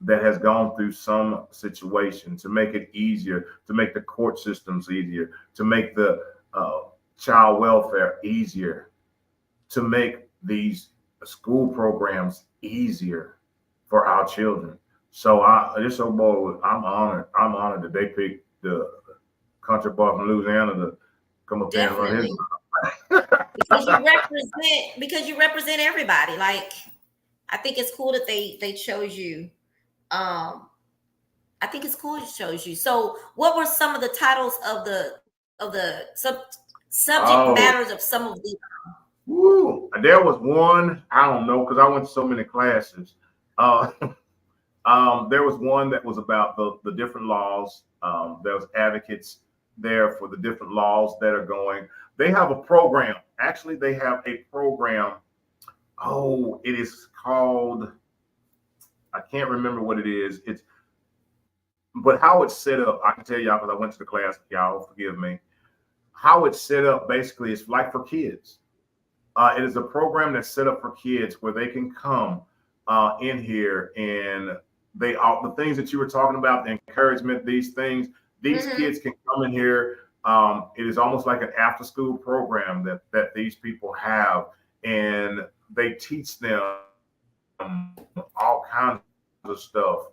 that has gone through some situation, to make it easier, to make the court systems easier, to make the child welfare easier, to make these school programs easier for our children. So I'm honored. I'm honored that they picked the country boy from Louisiana to come up there and run his. definitely because you represent everybody. Like I think it's cool that they chose you. I think it's cool it shows you. So, what were some of the titles of the subject Oh, matters of some of the? woo. There was one, I don't know, because I went to so many classes. Uh, there was one that was about the different laws. There was advocates there for the different laws that are going. They have a program. Actually, they have a program. Oh, it is called, I can't remember what it is. But how it's set up, I can tell y'all because I went to the class. Y'all forgive me. How it's set up basically is like for kids. It is a program that's set up for kids where they can come in here, and the things that you were talking about, the encouragement, these things, These Mm-hmm. kids can come in here. It is almost like an after school program that these people have, and they teach them all kinds of stuff.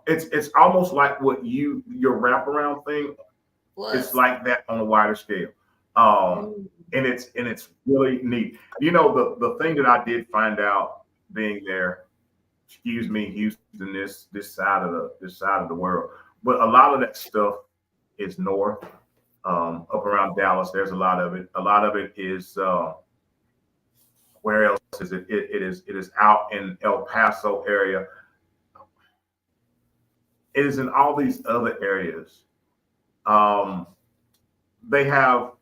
It's almost like what your wraparound thing. It's like Was. that on a wider scale. Um, Mm-hmm. and it's really neat. The thing that I did find out being there, excuse me, Houston, this side of the world, but a lot of that stuff is north, up around Dallas. There's a lot of it. A lot of it is where else is it? It is out in El Paso area. It is in all these other areas. Um, they have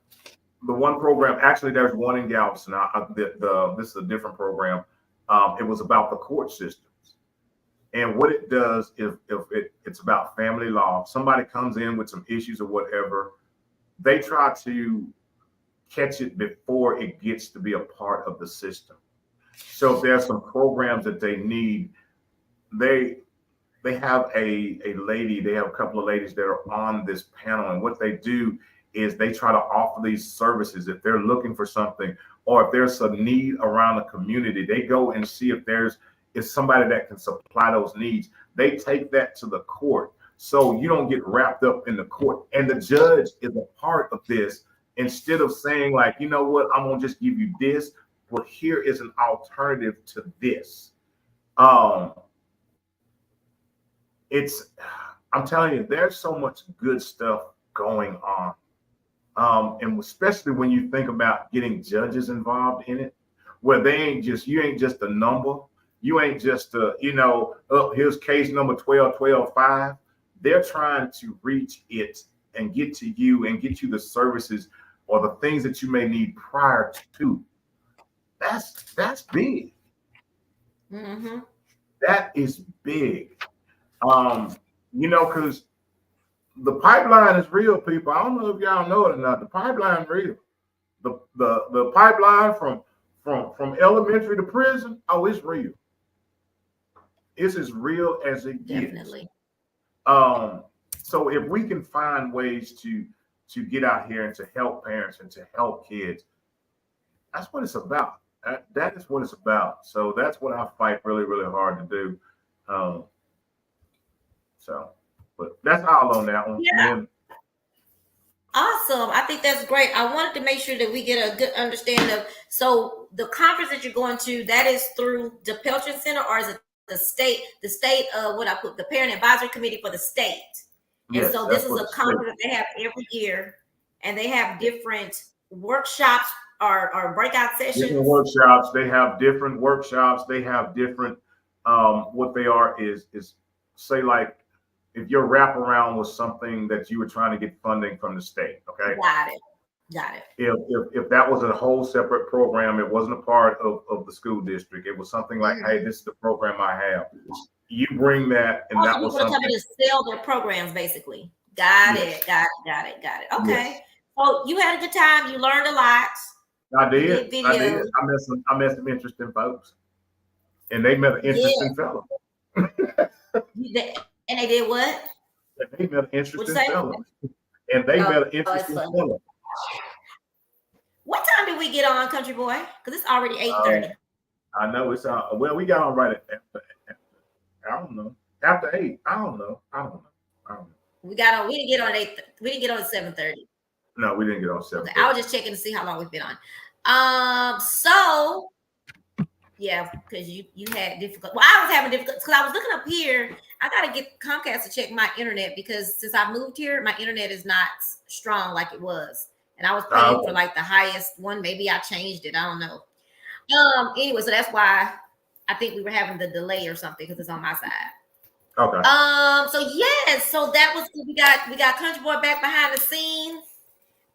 the one program. Actually, there's one in Galveston. This is a different program. It was about the court systems and what it does. It's about family law. Somebody comes in with some issues or whatever, they try to catch it before it gets to be a part of the system. So if there's some programs that they need, they they have a lady, they have a couple of ladies that are on this panel, and what they do is they try to offer these services if they're looking for something, or if there's a need around the community, they go and see if somebody that can supply those needs. They take that to the court, so you don't get wrapped up in the court, and the judge is a part of this. Instead of saying, like, you know what, I'm gonna just give you this, but here is an alternative to this. um it's I'm telling you, there's so much good stuff going on. And especially when you think about getting judges involved in it, where you ain't just a number, you ain't just oh, here's case number 12 12 5. They're trying to reach it and get to you and get you the services or the things that you may need prior to. That's big. Mm-hmm. That is big. Um, because the pipeline is real, people. I don't know if y'all know it or not. The pipeline is real. The pipeline from elementary to prison. Oh, it's real. It's as real as it gets. Definitely. Um, so if we can find ways to get out here and to help parents and to help kids, that's what it's about. That is what it's about. So that's what I fight really, really hard to do. Um, so, but that's all on that one. And Yeah. then Awesome. I think that's great. I wanted to make sure that we get a good understanding of, so the conference that you're going to, that is through the Peltrin Center, or is it the state what I put, the parent advisory committee for the state. And yes, so this that's is what a the state. conference that they have every year, and they have different workshops or breakout Different sessions. workshops. They have different workshops. They have different. What they are is say, like, if your wraparound was something that you were trying to get funding from the state. Okay, Got it. Got it. if that was a whole separate program, it wasn't a part of the school district. It was something like, hey, Mm-hmm. this is the program I have. You bring that, and Also, that was people to come something. in and sell their programs, basically. Got Yes, it. Got it. Got it. Got it. Okay. yes, So you had a good time. You learned a lot. I You did. did I did. videos. I met some interesting folks, and they met an Yeah. interesting fellow. And they did what? And they met an What'd you interesting say? fellow. And they Oh, met an it's interesting funny. fellow. What time did we get on, Country Boy? Because it's already Uh, 8:30. I know it's well, we got on right after I don't know. After 8. I don't know. I don't know. I don't know. We got on. We didn't get on at 8. We didn't get on at 7:30. No, we didn't get on Okay. I 7:30. was just checking to see how long we've been on. So yeah, because you had difficult. Well, I was having difficult because I was looking up here. I gotta get Comcast to check my internet, because since I moved here, my internet is not strong like it was, and I was paying for Okay. like the highest one. Maybe I changed it. I don't know. Anyway, so that's why I think we were having the delay or something, because it's on my side. Okay. So yes, so that was good. We got Country Boy back behind the scenes,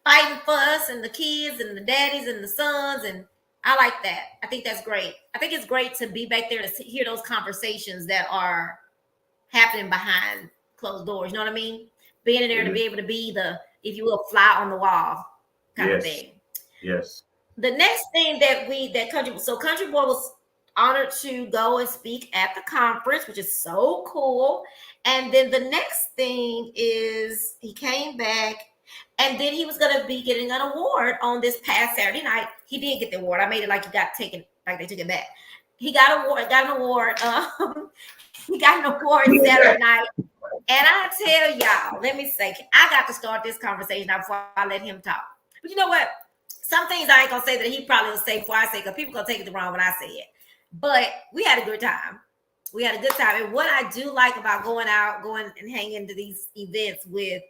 fighting for us and the kids and the daddies and the sons, and I like that. I think that's great. I think it's great to be back there to hear those conversations that are happening behind closed doors. You know what I mean? Being in there It to is. be able to be the, if you will, fly on the wall kind of Yes. thing. Yes. The next thing that Country Boy was honored to go and speak at the conference, which is so cool. And then the next thing is he came back, and then he was going to be getting an award on this past Saturday night. He did get the award. I made it like he got taken, like they took it back. He got an award. He got an award Saturday night. And I tell y'all, let me say, I got to start this conversation before I let him talk. But you know what? Some things I ain't gonna say that he probably will say before I say, because people gonna take it the wrong when I say it. But we had a good time. We had a good time. And what I do like about going and hanging to these events with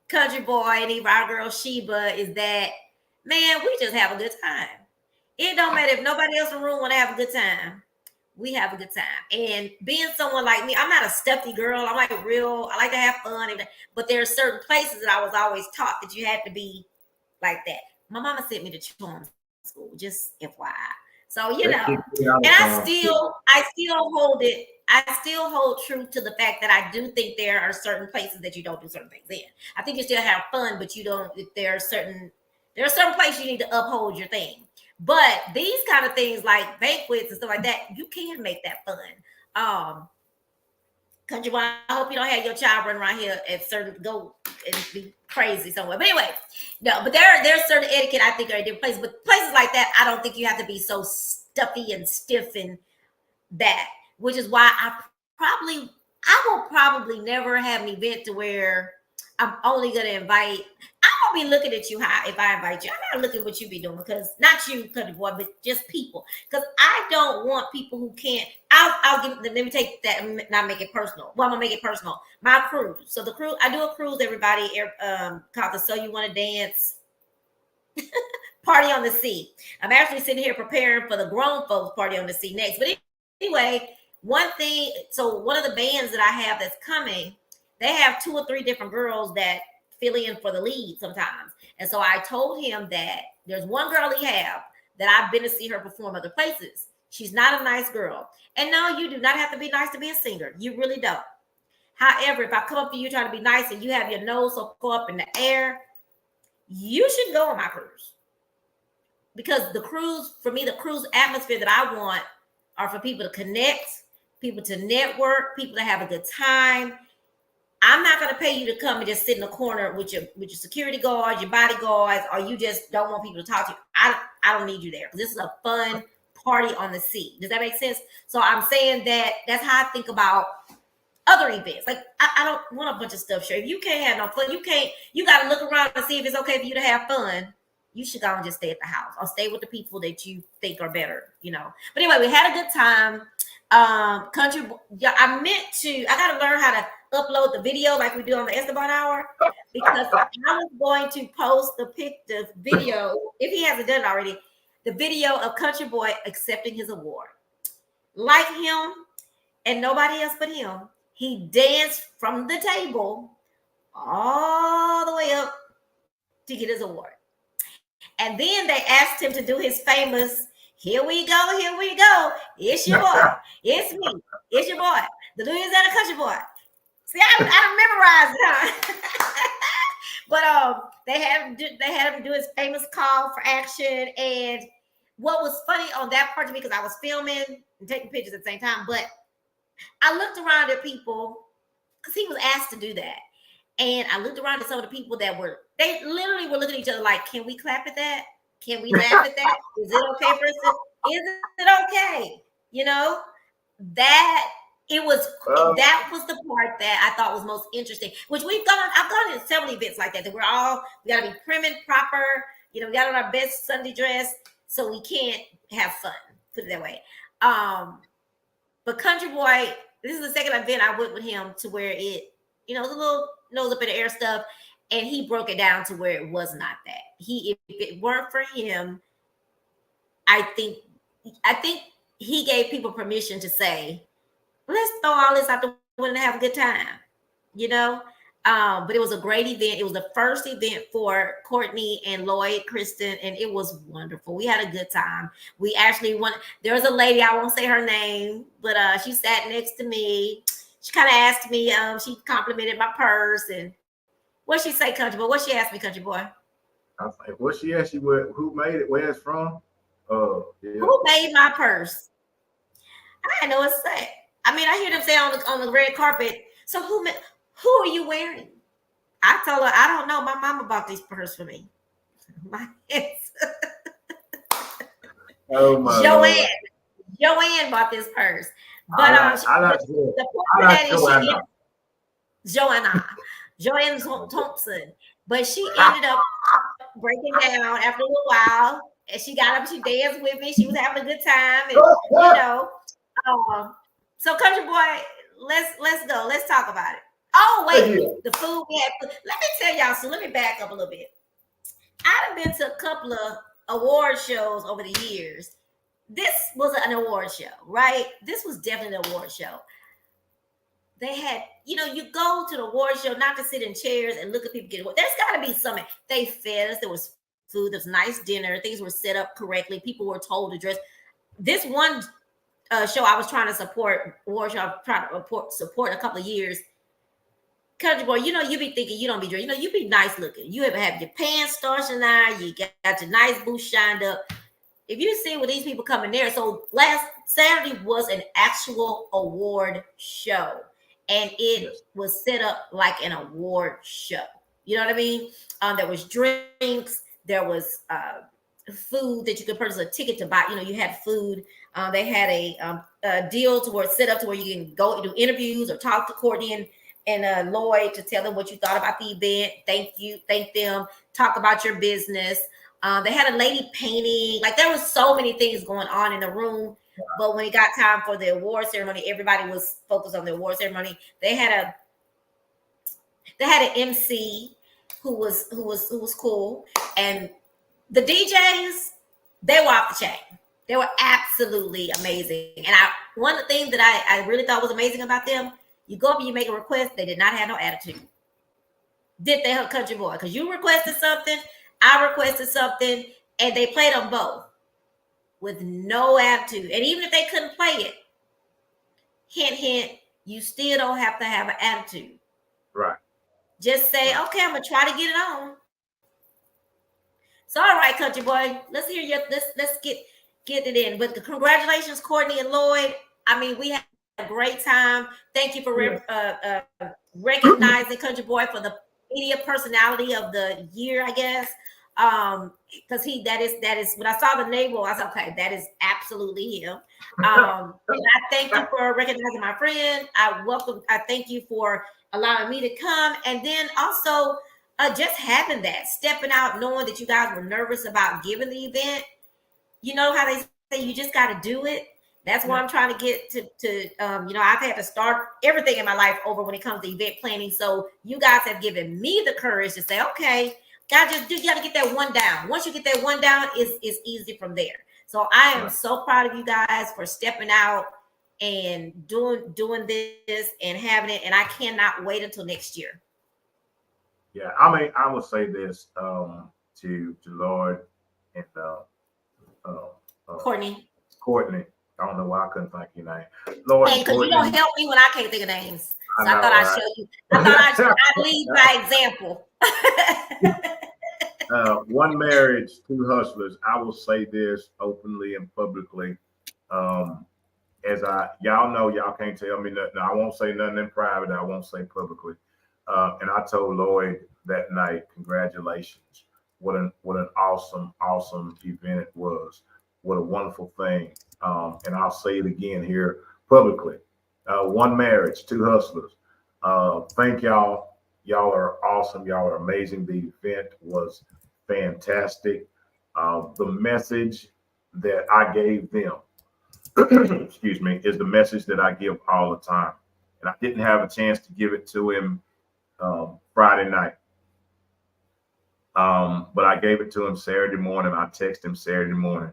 Country Boy and even our girl Sheba is that, man, we just have a good time. It don't matter if nobody else in the room want to have a good time. We have a good time. And being someone like me, I'm not a stuffy girl. I'm like I like to have fun. But there are certain places that I was always taught that you had to be like that. My mama sent me to charm school, just FYI. So, and I still hold it. I still hold true to the fact that I do think there are certain places that you don't do certain things in. I think you still have fun, but you don't. There are certain places you need to uphold your thing. But these kind of things like banquets and stuff like that, you can make that fun. Country Boy, I hope you don't have your child run around here at certain go and be crazy somewhere. But anyway, no, but there's certain etiquette I think are in different places. But places like that, I don't think you have to be so stuffy and stiff and that, which is why I will probably never have an event to where I'm only gonna invite. I won't be looking at you high if I invite you. I'm not looking at what you be doing, because not you, Country Boy, but just people. Because I don't want people who can't. I'll give. Let me take that and not make it personal. Well, I'm gonna make it personal. My cruise. So the cruise, I do a cruise. Everybody, called the So You Want to Dance Party on the Sea. I'm actually sitting here preparing for the grown folks party on the sea next. But anyway, one thing. So one of the bands that I have that's coming, they have 2 or 3 different girls that fill in for the lead sometimes. And so I told him that there's one girl he have that I've been to see her perform other places. She's not a nice girl. And no, you do not have to be nice to be a singer. You really don't. However, if I come up to you trying to be nice and you have your nose so far up in the air, you should go on my cruise. Because the cruise, for me, the cruise atmosphere that I want are for people to connect, people to network, people to have a good time. I'm not going to pay you to come and just sit in the corner with your security guards, your bodyguards, or you just don't want people to talk to you. I don't need you there, because this is a fun party on the sea. Does that make sense? So I'm saying that's how I think about other events. Like I don't want a bunch of stuff. Sure, if you can't have no fun, you got to look around and see if it's okay for you to have fun. You should go and just stay at the house or stay with the people that you think are better, But anyway, we had a good time. Country, yeah, I got to learn how to upload the video like we do on the Esteban Hour, because I was going to post the video, if he hasn't done it already, the video of Country Boy accepting his award. Like him and nobody else but him, he danced from the table all the way up to get his award. And then they asked him to do his famous, here we go, it's your boy, it's me, it's your boy, the Louisiana Country Boy. See, I memorized it, huh? But they had him do his famous call for action. And what was funny on that part to me, because I was filming and taking pictures at the same time, but I looked around at people, because he was asked to do that. And I looked around at some of the people they literally were looking at each other like, can we clap at that? Can we laugh at that? Is it okay for us is it okay? That was the part that I thought was most interesting, which I've gone to several events like that we got to be prim and proper. We got on our best Sunday dress, so we can't have fun, put it that way. But Country Boy, this is the second event I went with him to where it, the little nose up in the air stuff, and he broke it down to where it was not that. If it weren't for him, I think he gave people permission to say, let's throw all this out the window and have a good time, But it was a great event. It was the first event for Courtney and Lloyd Kristen, and it was wonderful. We had a good time. We actually there was a lady, I won't say her name, but she sat next to me. She kind of asked me, she complimented my purse, and what she say, Country Boy? What she asked me, Country Boy? I was like, what she asked you, who made it, where it's from? Yeah. Who made my purse? I know it's sad. I mean, I hear them say on the red carpet. So who are you wearing? I told her I don't know. My mama bought this purse for me. My it's Oh my Lord. Joanne bought this purse, but I like the point I of like that is Joanna. Joanne Thompson, but she ended up breaking down after a little while, and she got up, she danced with me, she was having a good time, and you know, um, so country boy, let's go, let's talk about it. Oh wait, Yeah. the food we had. Let me tell y'all. So let me back up a little bit. I've been to a couple of award shows over the years. This was an award show, right? This was definitely an award show. They had, you go to the award show not to sit in chairs and look at people get award. There's got to be something. They fed us. There was food. There was nice dinner. Things were set up correctly. People were told to dress. This one show I was trying to support, award show I was trying to support a couple of years. Country boy, you be thinking you don't be dressed. You be nice looking. You ever have your pants starching out. You got your nice boots shined up. If you see what these people coming there, so last Saturday was an actual award show, and it was set up like an award show. You know what I mean? There was drinks, there was food that you could purchase a ticket to buy. You had food. They had a deal to where it's set up to where you can go do interviews or talk to Courtney and Lloyd to tell them what you thought about the event. Thank them, talk about your business. They had a lady painting. Like there was so many things going on in the room. But when it got time for the award ceremony, everybody was focused on the award ceremony. They had an MC who was cool, and the DJs, they were off the chain. They were absolutely amazing. And one of the things that I really thought was amazing about them, you go up and you make a request, they did not have no attitude. Did they, her country boy? Because you requested something, I requested something, and they played them both with no attitude. And even if they couldn't play it, hint, hint, you still don't have to have an attitude. Right. Just say, okay, I'm gonna try to get it on. So, all right, country boy, let's hear your let's get it in. But congratulations, Courtney and Lloyd. I mean, we had a great time. Thank you for recognizing country boy for the media personality of the year, I guess. Because that is when I saw the label, I said, okay, that is absolutely him. And I thank you for recognizing my friend. I thank you for allowing me to come, and then also just having that, stepping out, knowing that you guys were nervous about giving the event. You know how they say you just got to do it. That's why I'm trying to get to I've had to start everything in my life over when it comes to event planning. So you guys have given me the courage to say, okay, you got to get that one down. Once you get that one down, it's easy from there. So I am so proud of you guys for stepping out and doing this and having it. And I cannot wait until next year. Yeah, I mean, I will say this to Lord and Courtney. I don't know why I couldn't think your name. Lord, hey, because you don't help me when I can't think of names. So I thought right? I'd show you. I thought I'd lead by example. One marriage, two hustlers. I will say this openly and publicly. As y'all know, y'all can't tell me nothing. I won't say nothing in private. I won't say publicly. And I told Lloyd that night, congratulations. What an awesome event it was. What a wonderful thing. And I'll say it again here publicly. One marriage, two hustlers. Thank y'all. Y'all are awesome. Y'all are amazing. The event was fantastic. The message that I gave them, excuse me, is the message that I give all the time. And I didn't have a chance to give it to him Friday night. But I gave it to him Saturday morning. I texted him Saturday morning.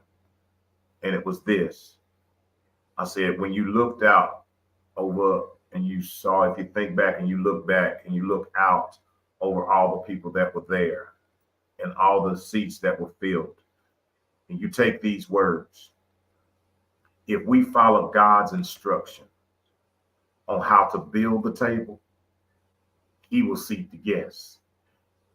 And it was this. I said, when you looked out over and you saw, if you think back and you look back and you look out over all the people that were there and all the seats that were filled, and you take these words, if we follow God's instruction on how to build the table, he will seat the guests.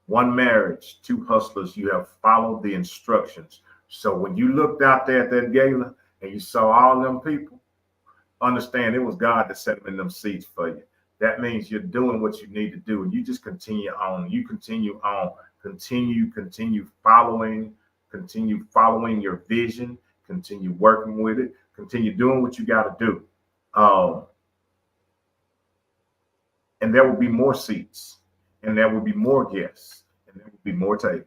One marriage, two hustlers, you have followed the instructions. So when you looked out there at that gala and you saw all them people, understand it was God that set them in them seats for you. That means you're doing what you need to do, and you just continue on. You continue on, continue following your vision, continue working with it, continue doing what you got to do. Um, and there will be more seats, and there will be more guests, and there will be more tables.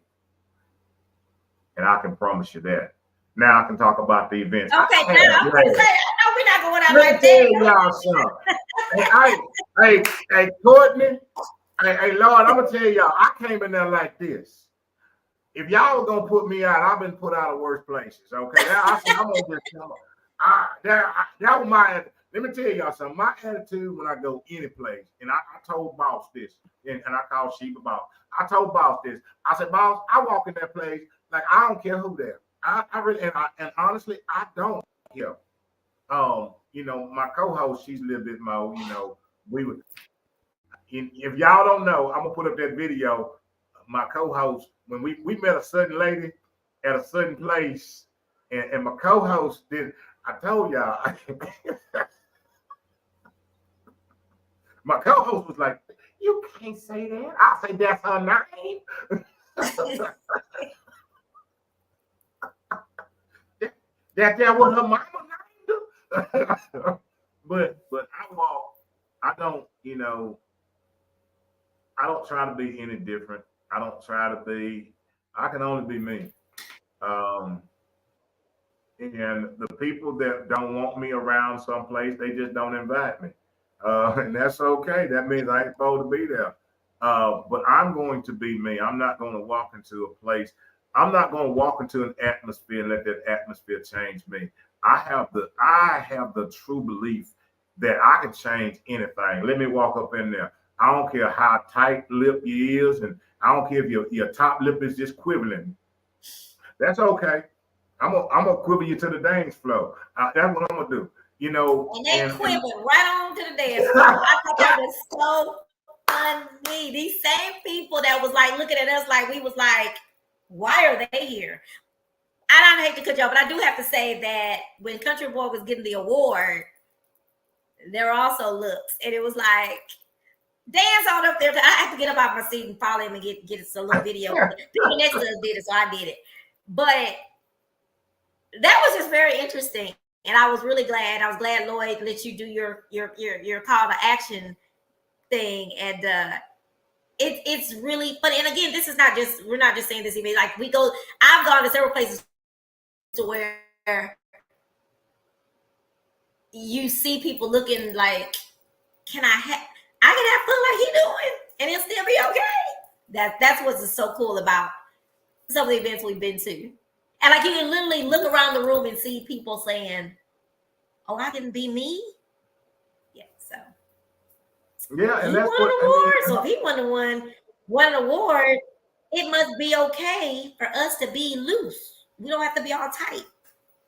And I can promise you that. Now I can talk about the events. Okay, now I'm gonna say, no, we're not going out like that. Let me tell y'all something. Hey, Courtney. Hey, Lord, I'm gonna tell y'all, I came in there like this. If y'all were gonna put me out, I've been put out of worse places. Okay, I'm gonna just tell that was my. Let me tell y'all something. My attitude when I go any place, and I told Boss this, and I call Sheep about. I told Boss this. I said, Boss, I walk in that place like I don't care who there. I really and honestly, I don't care. My co-host, she's a little bit more. We would. If y'all don't know, I'm gonna put up that video. My co-host, when we met a certain lady at a certain place, and my co-host did. I told y'all. My co-host was like, "You can't say that." I say that's her name. That what her mama named. but I walk. I don't. I don't try to be any different. I don't try to be. I can only be me. Um, and the people that don't want me around someplace, they just don't invite me, and that's okay. That means I ain't supposed to be there. But I'm going to be me. I'm not going to walk into a place. I'm not going to walk into an atmosphere and let that atmosphere change me. I have the true belief that I can change anything. Let me walk up in there. I don't care how tight lip you is, and I don't care if your top lip is just quivering. That's okay. I'm gonna quiver you to the dance floor. That's what I'm gonna do. And they quivered right on to the dance floor. I thought that was so funny. These same people that was like looking at us like we was like, why are they here? I don't hate to cut y'all, but I do have to say that when Country Boy was getting the award, there were also looks, and it was like, dance on up there. I have to get up off my seat and follow him and get a little video. People next to us did it, so I did it. But that was just very interesting, and I was really glad. I was glad Lloyd let you do your call to action thing, and it's really funny. And again, we're not just saying this even like I've gone to several places to where you see people looking like, I can have fun like he doing, and it'll still be okay. That's what's so cool about some of the events we've been to. And like you can literally look around the room and see people saying, "Oh, I can be me." Yeah, so yeah, and that's won an award. So if he won an award, it must be okay for us to be loose. We don't have to be all tight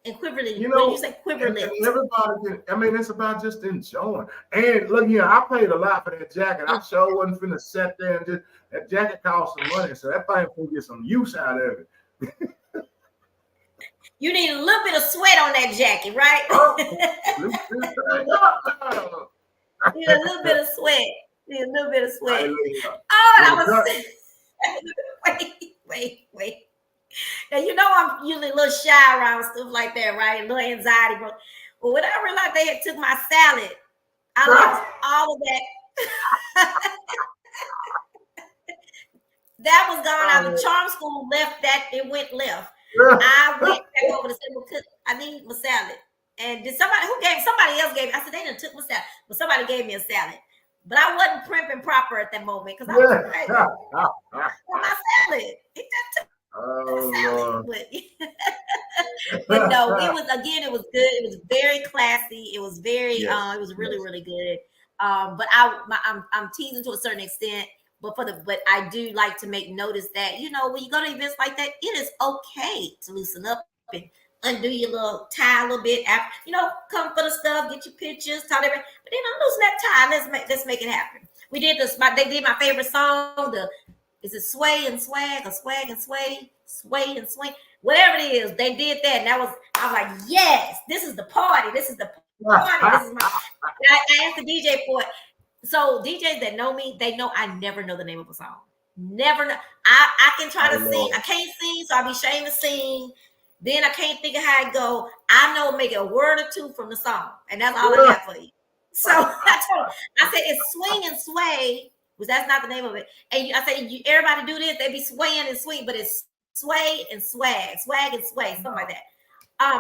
and quiverly. When you say quiverly, everybody. It's about just enjoying. And look here, I paid a lot for that jacket. I sure wasn't finna sit there and just that jacket cost some money, so that thing can get some use out of it. You need a little bit of sweat on that jacket, right? Need a little bit of sweat. Oh, and I was wait. Now I'm usually a little shy around stuff like that, right? A little anxiety, but when I realized they had took my salad, I lost all of that. That was gone out. The charm school left that, it went left. I went back over to say, well, I need my salad. And somebody else gave me, I said, they done took my salad. But somebody gave me a salad. But I wasn't primping proper at that moment because I was like, my salad. It just took salad. But no, it was good. It was very classy. It was very, it was really, really good. But I'm teasing to a certain extent. But I do like to make notice that, when you go to events like that, it is okay to loosen up and undo your little tie a little bit after, come for the stuff, get your pictures, talk everything. But then I'm losing that tie. Let's make it happen. We did this. They did my favorite song. Is it Sway and Swag or Swag and Sway? Sway and Swing? Whatever it is, they did that. And I was like, yes, this is the party. This is the This is my. I asked the DJ for it. So DJs that know me, they know I never know the name of a song. Never know. I can try to sing. I can't sing, so I be ashamed to sing. Then I can't think of how it go. I know maybe a word or two from the song, and that's all I got for you. So I said it's swing and sway, which that's not the name of it. And I said everybody do this, they be swaying and sweet, but it's sway and swag and sway, something like that.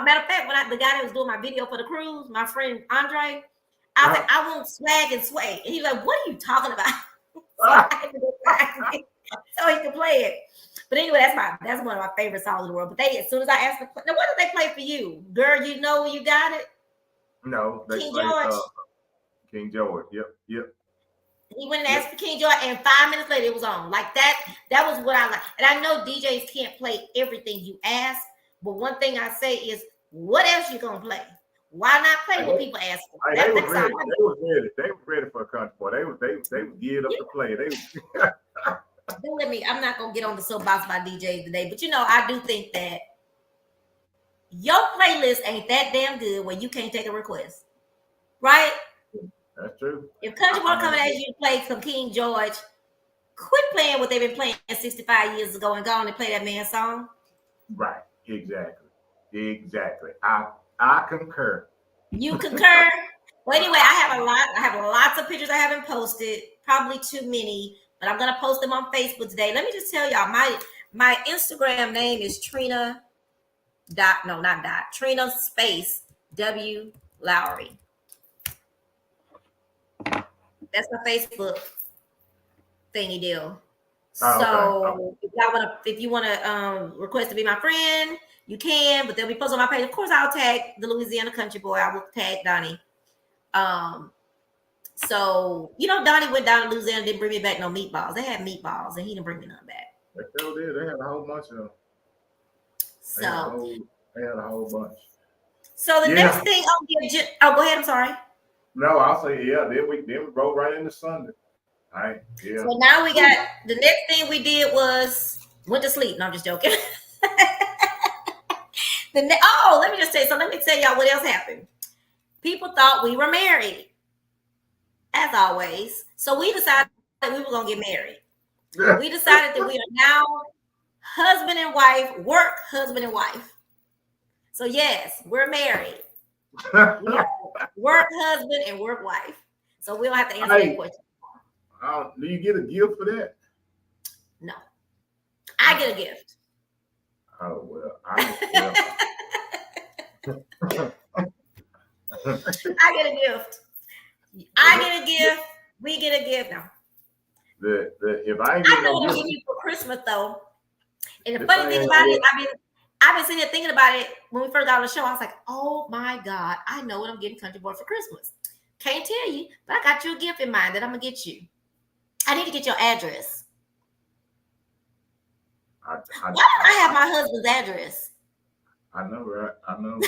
Matter of fact, when the guy that was doing my video for the cruise, my friend Andre, I was like, I want swag and sway. And he's like, what are you talking about? So he can play it. But anyway, that's one of my favorite songs in the world. But as soon as I asked them, now what did they play for you? Girl, you know you got it? No, they King played George. King George. Yep. He went and asked for King George, and 5 minutes later it was on. Like that was what I like. And I know DJs can't play everything you ask, but one thing I say is, what else you gonna play? Why not play what people ask for? They was ready. They was ready. They was ready for a country boy. They was geared up to play. Don't let me. I'm not gonna get on the soapbox about DJs today, but I do think that your playlist ain't that damn good when you can't take a request, right? That's true. If country boy coming at you to play some King George, quit playing what they've been playing 65 years ago and go on and play that man's song. Right. Exactly. I concur. You concur? Well, anyway, I have lots of pictures I haven't posted, probably too many, but I'm gonna post them on Facebook today. Let me just tell y'all, my Instagram name is Trina Trina space W Lowry. That's my Facebook thingy deal. So if you wanna request to be my friend, you can, but they'll be posted on my page. Of course, I'll tag the Louisiana Country Boy. I will tag Donnie. So Donnie went down to Louisiana, didn't bring me back no meatballs. They had meatballs, and he didn't bring me none back. They still did. They had a whole bunch of them. So they had a whole bunch. So the next thing on the agenda. Oh, go ahead. I'm sorry. No, I'll say Then we roll right into Sunday. All right. Yeah. So now we got the next thing we did was went to sleep. No, I'm just joking. Let me just say. So let me tell y'all what else happened. People thought we were married, as always. So we decided that we were gonna get married. We decided that we are now husband and wife, work husband and wife. So yes, we're married. We are work husband and work wife. So we don't have to answer that question. Do you get a gift for that? No, I get a gift. Oh well, I get a gift. I get a gift. We get a gift now. If I ain't getting know what I'm giving you for Christmas though. And the funny thing about it, I've been sitting there thinking about it when we first got on the show. I was like, oh my God, I know what I'm getting Country Boy for Christmas. Can't tell you, but I got you a gift in mind that I'm gonna get you. I need to get your address. Why don't I have my husband's address? I know, right? I know.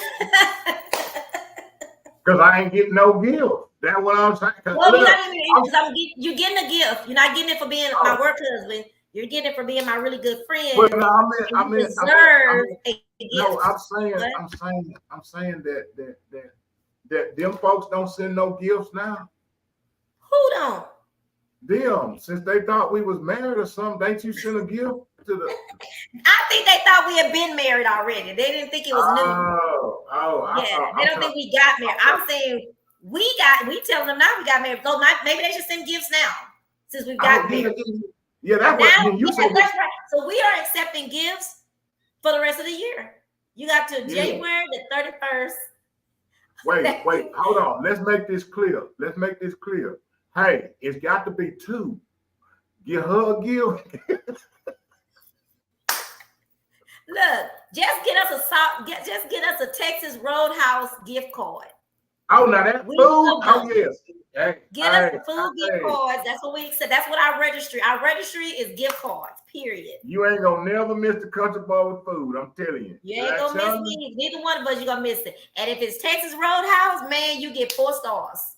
Because I ain't getting no gift. That's what I'm saying. Well, you're getting a gift. You're not getting it for being my work husband. You're getting it for being my really good friend. Well, no, I'm saying that them folks don't send no gifts now. Who don't? Them, since they thought we was married or something, ain't you send a gift to the? I think they thought we had been married already. They didn't think it was new. They don't think we got married. I'm saying we telling them now we got married. So maybe they should send gifts now since we've got married. Yeah, that's what you said. That's right. So we are accepting gifts for the rest of the year. You got to January the 31st. Wait, hold on. Let's make this clear. Hey, it's got to be two. Get her a gift. Look, just get us a Texas Roadhouse gift card. Oh, now that food. Oh, yes. Hey, get us food gift cards. That's what we said. That's what our registry is gift cards, period. You ain't gonna never miss the Country Boy with food. I'm telling you. You ain't gonna miss me. Neither one of us you gonna miss it. And if it's Texas Roadhouse, man, you get 4 stars.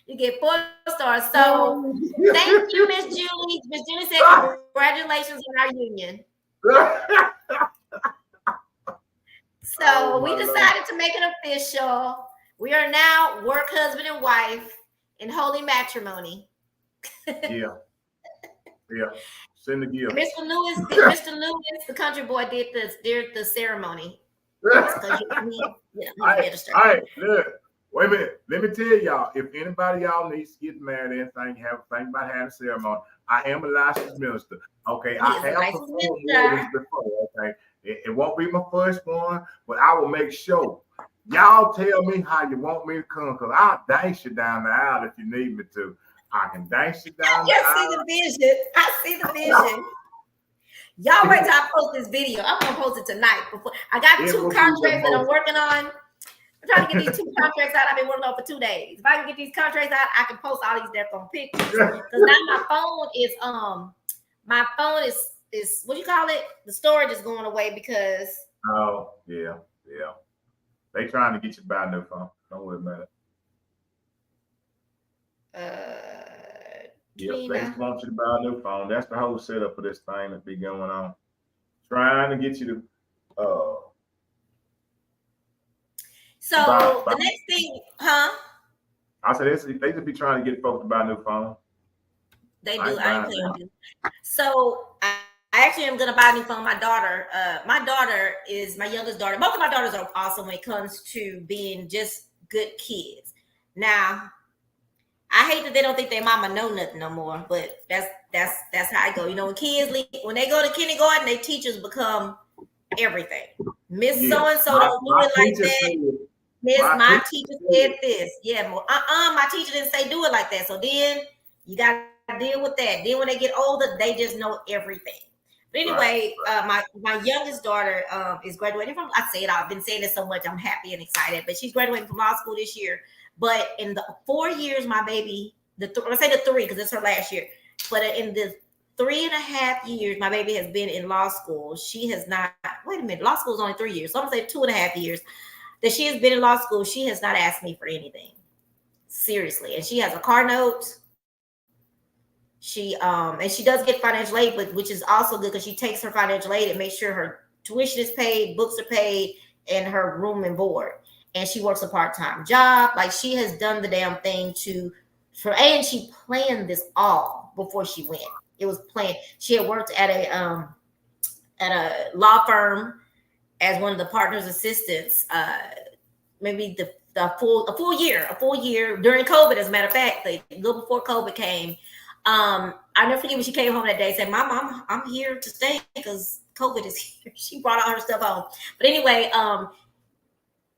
You get 4 stars. So thank you, Miss Julie. Miss Julie said congratulations on our union. So we my Lord. decided to make it official. We are now work husband and wife in holy matrimony. Yeah, yeah. Send the And gift. Mr. Lewis, the country boy, did the ceremony. It's because he's a I, minister. look. Wait a minute. Let me tell y'all. If anybody y'all needs to get married, anything, have a think about having a ceremony. I am a licensed minister. Okay, He I is a have licensed performed weddings minister. before. Okay, it won't be my first one, but I will make sure. Y'all tell me how you want me to come, cause I'll dance you down the aisle if you need me to. I can dance you down the I see aisle. the vision. I see the vision. Y'all wait till I post this video. I'm gonna post it tonight. Before I got It two will be the contracts that I'm most. working on. I'm trying to get these two contracts out. I've been working on for 2 days. If I can get these contracts out, I can post all these different pictures. Because now my phone is what you call it? The storage is going away because Oh yeah, yeah. They trying to get you to buy a new phone. Don't worry about it. Yep, they Trina. just want you to buy a new phone. That's the whole setup for this thing that be going on. Trying to get you to So buy. the next thing, huh? I said they just be trying to get folks to buy a new phone. They I do. ain't I ain't buying playing that. with you. So I actually am gonna buy a new phone. My daughter is my youngest daughter. Both of my daughters are awesome when it comes to being just good kids. Now, I hate that they don't think their mama know nothing no more, but that's how I go. You know, when they go to kindergarten, their teachers become everything. Miss Yeah, so and so my don't do my it like teacher that. said. Miss, My my teacher teacher said said. this. Yeah, my teacher didn't say do it like that. So then you got to deal with that. Then when they get older, they just know everything. But Right. anyway, my youngest daughter is graduating from. I say it. I've been saying this so much. I'm happy and excited. But she's graduating from law school this year. But in the 4 years, my baby, let's say the 3 because it's her last year. But in the 3.5 years, my baby has been in law school. She has not. Wait a minute. Law school is only 3 years. So I'm gonna say 2.5 years that she has been in law school. She has not asked me for anything. Seriously. And she has a car note. And she does get financial aid, but which is also good because she takes her financial aid and makes sure her tuition is paid, books are paid, and her room and board. And she works a part-time job. Like she has done the damn thing and she planned this all before she went. It was planned. She had worked at a law firm as one of the partner's assistants, maybe a full year during COVID. As a matter of fact, a little before COVID came. I never forget when she came home that day and said, "Mom, I'm here to stay because COVID is here." She brought all her stuff home. But anyway,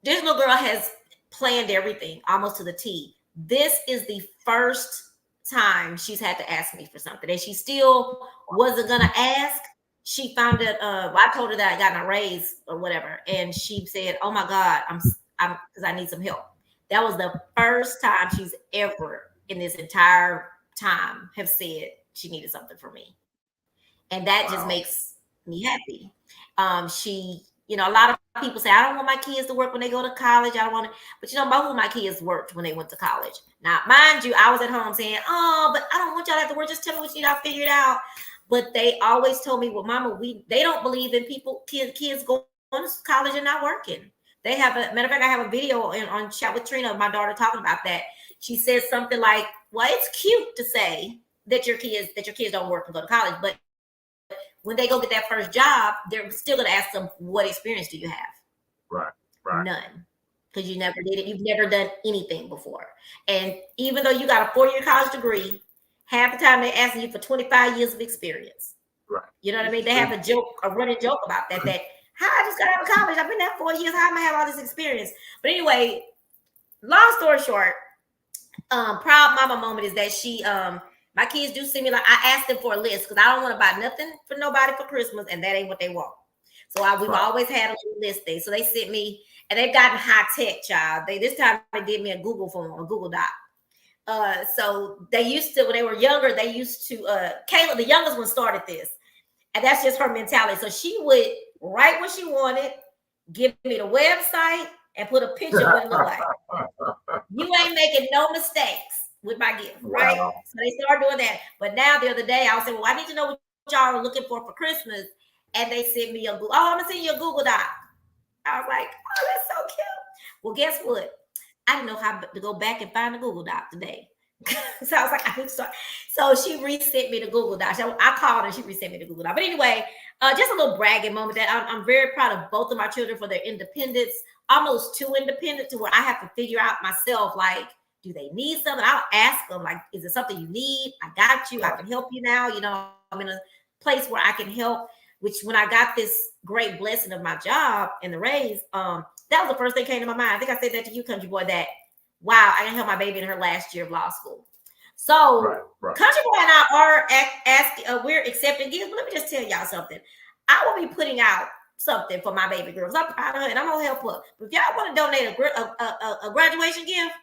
this little girl has planned everything almost to the T. This is the first time she's had to ask me for something, and she still wasn't gonna ask. She found it. I told her that I got a raise or whatever, and she said, "Oh my God, I'm because I need some help." That was the first time she's ever in this entire time have said she needed something from me, and that just Wow. makes me happy. A lot of people say I don't want my kids to work when they go to college. I don't want to, but both of my kids worked when they went to college. Now, mind you, I was at home saying, "Oh, but I don't want y'all to have to work. Just tell me what you need. I'll figure it out." But they always told me, "Well, Mama, they don't believe in kids going to college and not working." They have a matter of fact, I have a video on Chat with Trina of my daughter talking about that. She says something like, "Well, it's cute to say that your kids don't work and go to college, but when they go get that first job, they're still going to ask them, what experience do you have?" Right. Right. None. Because you never did it. You've never done anything before. And even though you got a 4-year college degree, half the time they're asking you for 25 years of experience. Right. You know what I mean? It's They true. have a running joke about that how I just got out of college. I've been there 4 years. How am I have all this experience? But anyway, long story short, proud mama moment is that my kids do see me like I asked them for a list because I don't want to buy nothing for nobody for Christmas, and that ain't what they want. So we've Right. always had a little list thing. So they sent me, and they've gotten high tech, child. This time they did me a Google form, a Google Doc. So they used to, when they were younger, Kayla, the youngest one, started this. And that's just her mentality. So she would write what she wanted, give me the website, and put a picture of what it looked like. You ain't making no mistakes with my gift, right? Wow. So they started doing that. But now the other day I was saying, well, I need to know what y'all are looking for Christmas. And they sent me a Google. Oh, I'm gonna send you a Google Doc. I was like, oh, that's so cute. Well, guess what? I didn't know how to go back and find the Google Doc today. So I was like, I need to start. So she resent me the Google Doc. I called and she resent me the Google Doc. But anyway, just a little bragging moment that I'm very proud of both of my children for their independence, almost too independent to where I have to figure out myself, like, do they need something? I'll ask them, like, is it something you need? I got you. I can help you now. You know, I'm in a place where I can help, which when I got this great blessing of my job and the raise, that was the first thing came to my mind. I think I said that to you, country boy, that wow, I can help my baby in her last year of law school. So right. country boy and I are asking, we're accepting gifts. But let me just tell y'all something. I will be putting out something for my baby girls. I'm proud of her and I'm gonna help her. But if y'all want to donate a graduation gift,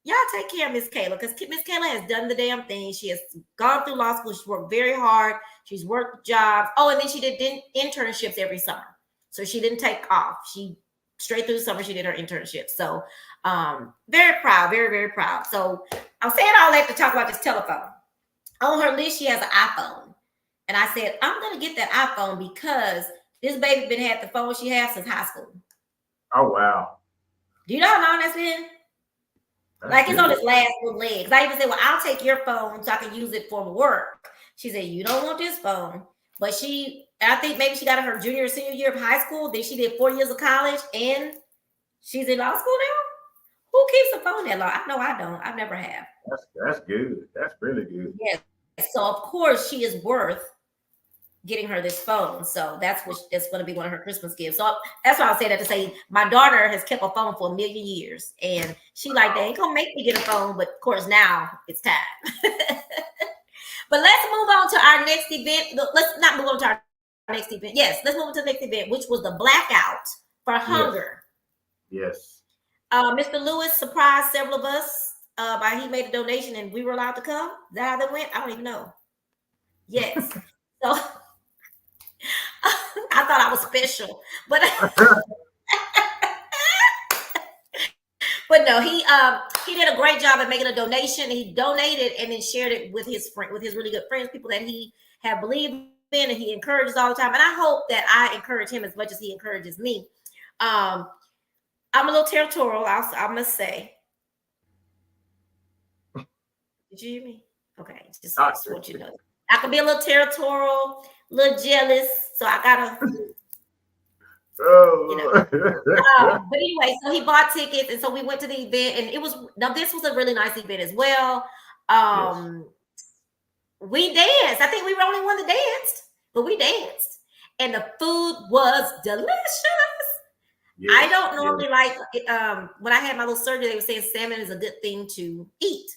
y'all take care of Miss Kayla, because Miss Kayla has done the damn thing. She has gone through law school. She's worked very hard. She's worked jobs. Oh, and then she did internships every summer. So she didn't take off. She straight through the summer, she did her internship. So very proud, very, very proud. So I'm saying all that to talk about this telephone. On her list, she has an iPhone. And I said, I'm going to get that iPhone because this baby been had the phone she has since high school. Oh, wow. Do you know how long that's been? Like it's on his last little legs. I even said, well, I'll take your phone so I can use it for work. She said, you don't want this phone. But I think maybe she got her junior or senior year of high school. Then she did 4 years of college and she's in law school now. Who keeps a phone that long? I know I don't. I never have. That's good. That's really good. Yes. So of course she is worth getting her this phone. So that's going to be one of her Christmas gifts. So that's why I say that to say my daughter has kept a phone for 1,000,000 years. And she like, they ain't going to make me get a phone. But of course now it's time. But let's move on to our next event. Let's not move on to our next event. Yes, let's move on to the next event, which was the blackout for hunger. Yes. Mr. Lewis surprised several of us by he made a donation and we were allowed to come. Is that how that went? I don't even know. Yes. So I thought I was special, but but no, he did a great job at making a donation. He donated and then shared it with his really good friends, people that he had believed in, and he encourages all the time. And I hope that I encourage him as much as he encourages me. I'm a little territorial, I must say. Did you hear me? Okay, just want you to know. I can be a little territorial, a little jealous, so I gotta. You know. But anyway, so he bought tickets, and so we went to the event, and this was a really nice event as well. We danced. I think we were the only one that danced, but we danced, and the food was delicious. Yes, I don't normally like when I had my little surgery, they were saying salmon is a good thing to eat.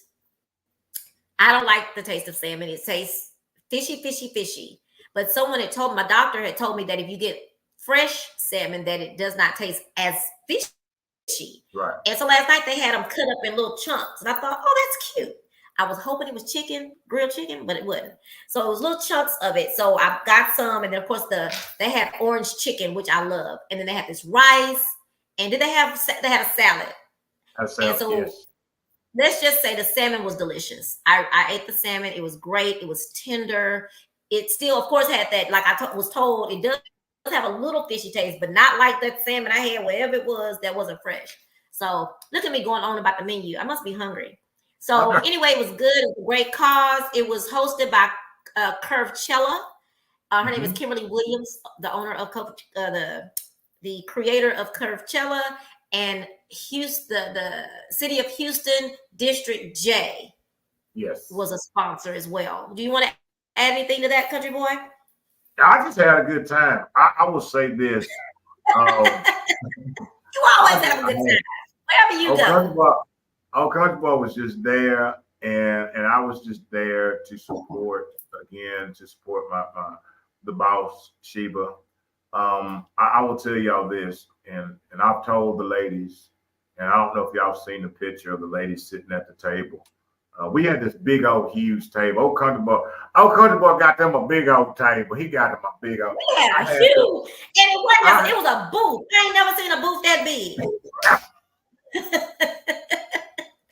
I don't like the taste of salmon. It tastes fishy. But my doctor had told me that if you get fresh salmon, that it does not taste as fishy. Right. And so last night they had them cut up in little chunks. And I thought, oh, that's cute. I was hoping it was grilled chicken, but it wasn't. So it was little chunks of it. So I got some. And then, of course, they had orange chicken, which I love. And then they had this rice. And then they had a salad. And so let's just say the salmon was delicious. I ate the salmon. It was great. It was tender. It still, of course, had that, like I was told, it does have a little fishy taste, but not like that salmon I had, wherever it was, that wasn't fresh. So look at me going on about the menu. I must be hungry. So anyway, it was good. It was a great cause. It was hosted by Curvcella. Her name is Kimberly Williams, the owner of the creator of Curvcella, and the city of Houston District J. Yes, was a sponsor as well. Do you want to add anything to that, country boy? I just had a good time. I will say this. You always have a good time. Wherever you go. Country boy was just there, and I was just there to support the boss, Sheba. I will tell y'all this, and I've told the ladies, and I don't know if y'all seen the picture of the ladies sitting at the table. We had this big old huge table. Old country boy got them a big old table. He got them a big old. Yeah, huge. And it was a booth. I ain't never seen a booth that big.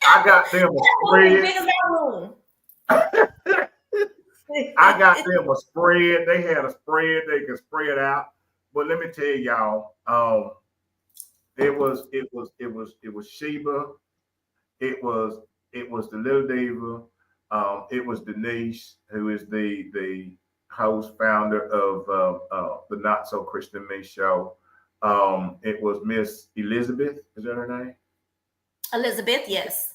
I got them a spread. I got them a spread. They had a spread they could spread out. But let me tell y'all, it was Sheba. It was the little Diva. It was Denise, who is the host founder of the Not So Christian Me show. It was Miss Elizabeth. Is that her name? Elizabeth, yes.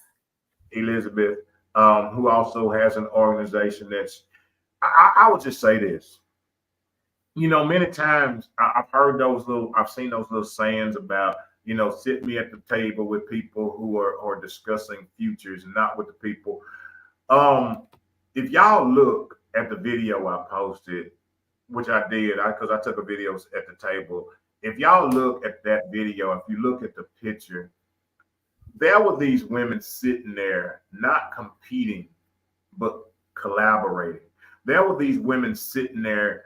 Elizabeth, who also has an organization that's. I would just say this. Many times I've heard I've seen those little sayings about, sit me at the table with people who are discussing futures and not with the people. Um, if y'all look at the video I posted, which I did, because I took a video at the table. If y'all look at that video, if you look at the picture, there were these women sitting there, not competing, but collaborating. There were these women sitting there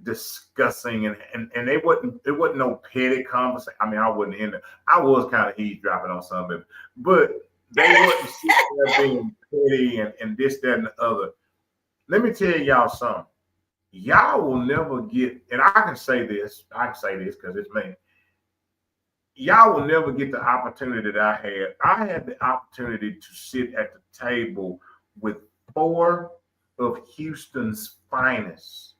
discussing, and it wasn't no petty conversation. I mean, I wasn't in it. I was kind of eavesdropping on some of it, but they wasn't sitting there being petty and this, that, and the other. Let me tell y'all something. Y'all will never get, and I can say this because it's me. Y'all will never get the opportunity that I had. I had the opportunity to sit at the table with four of Houston's finest,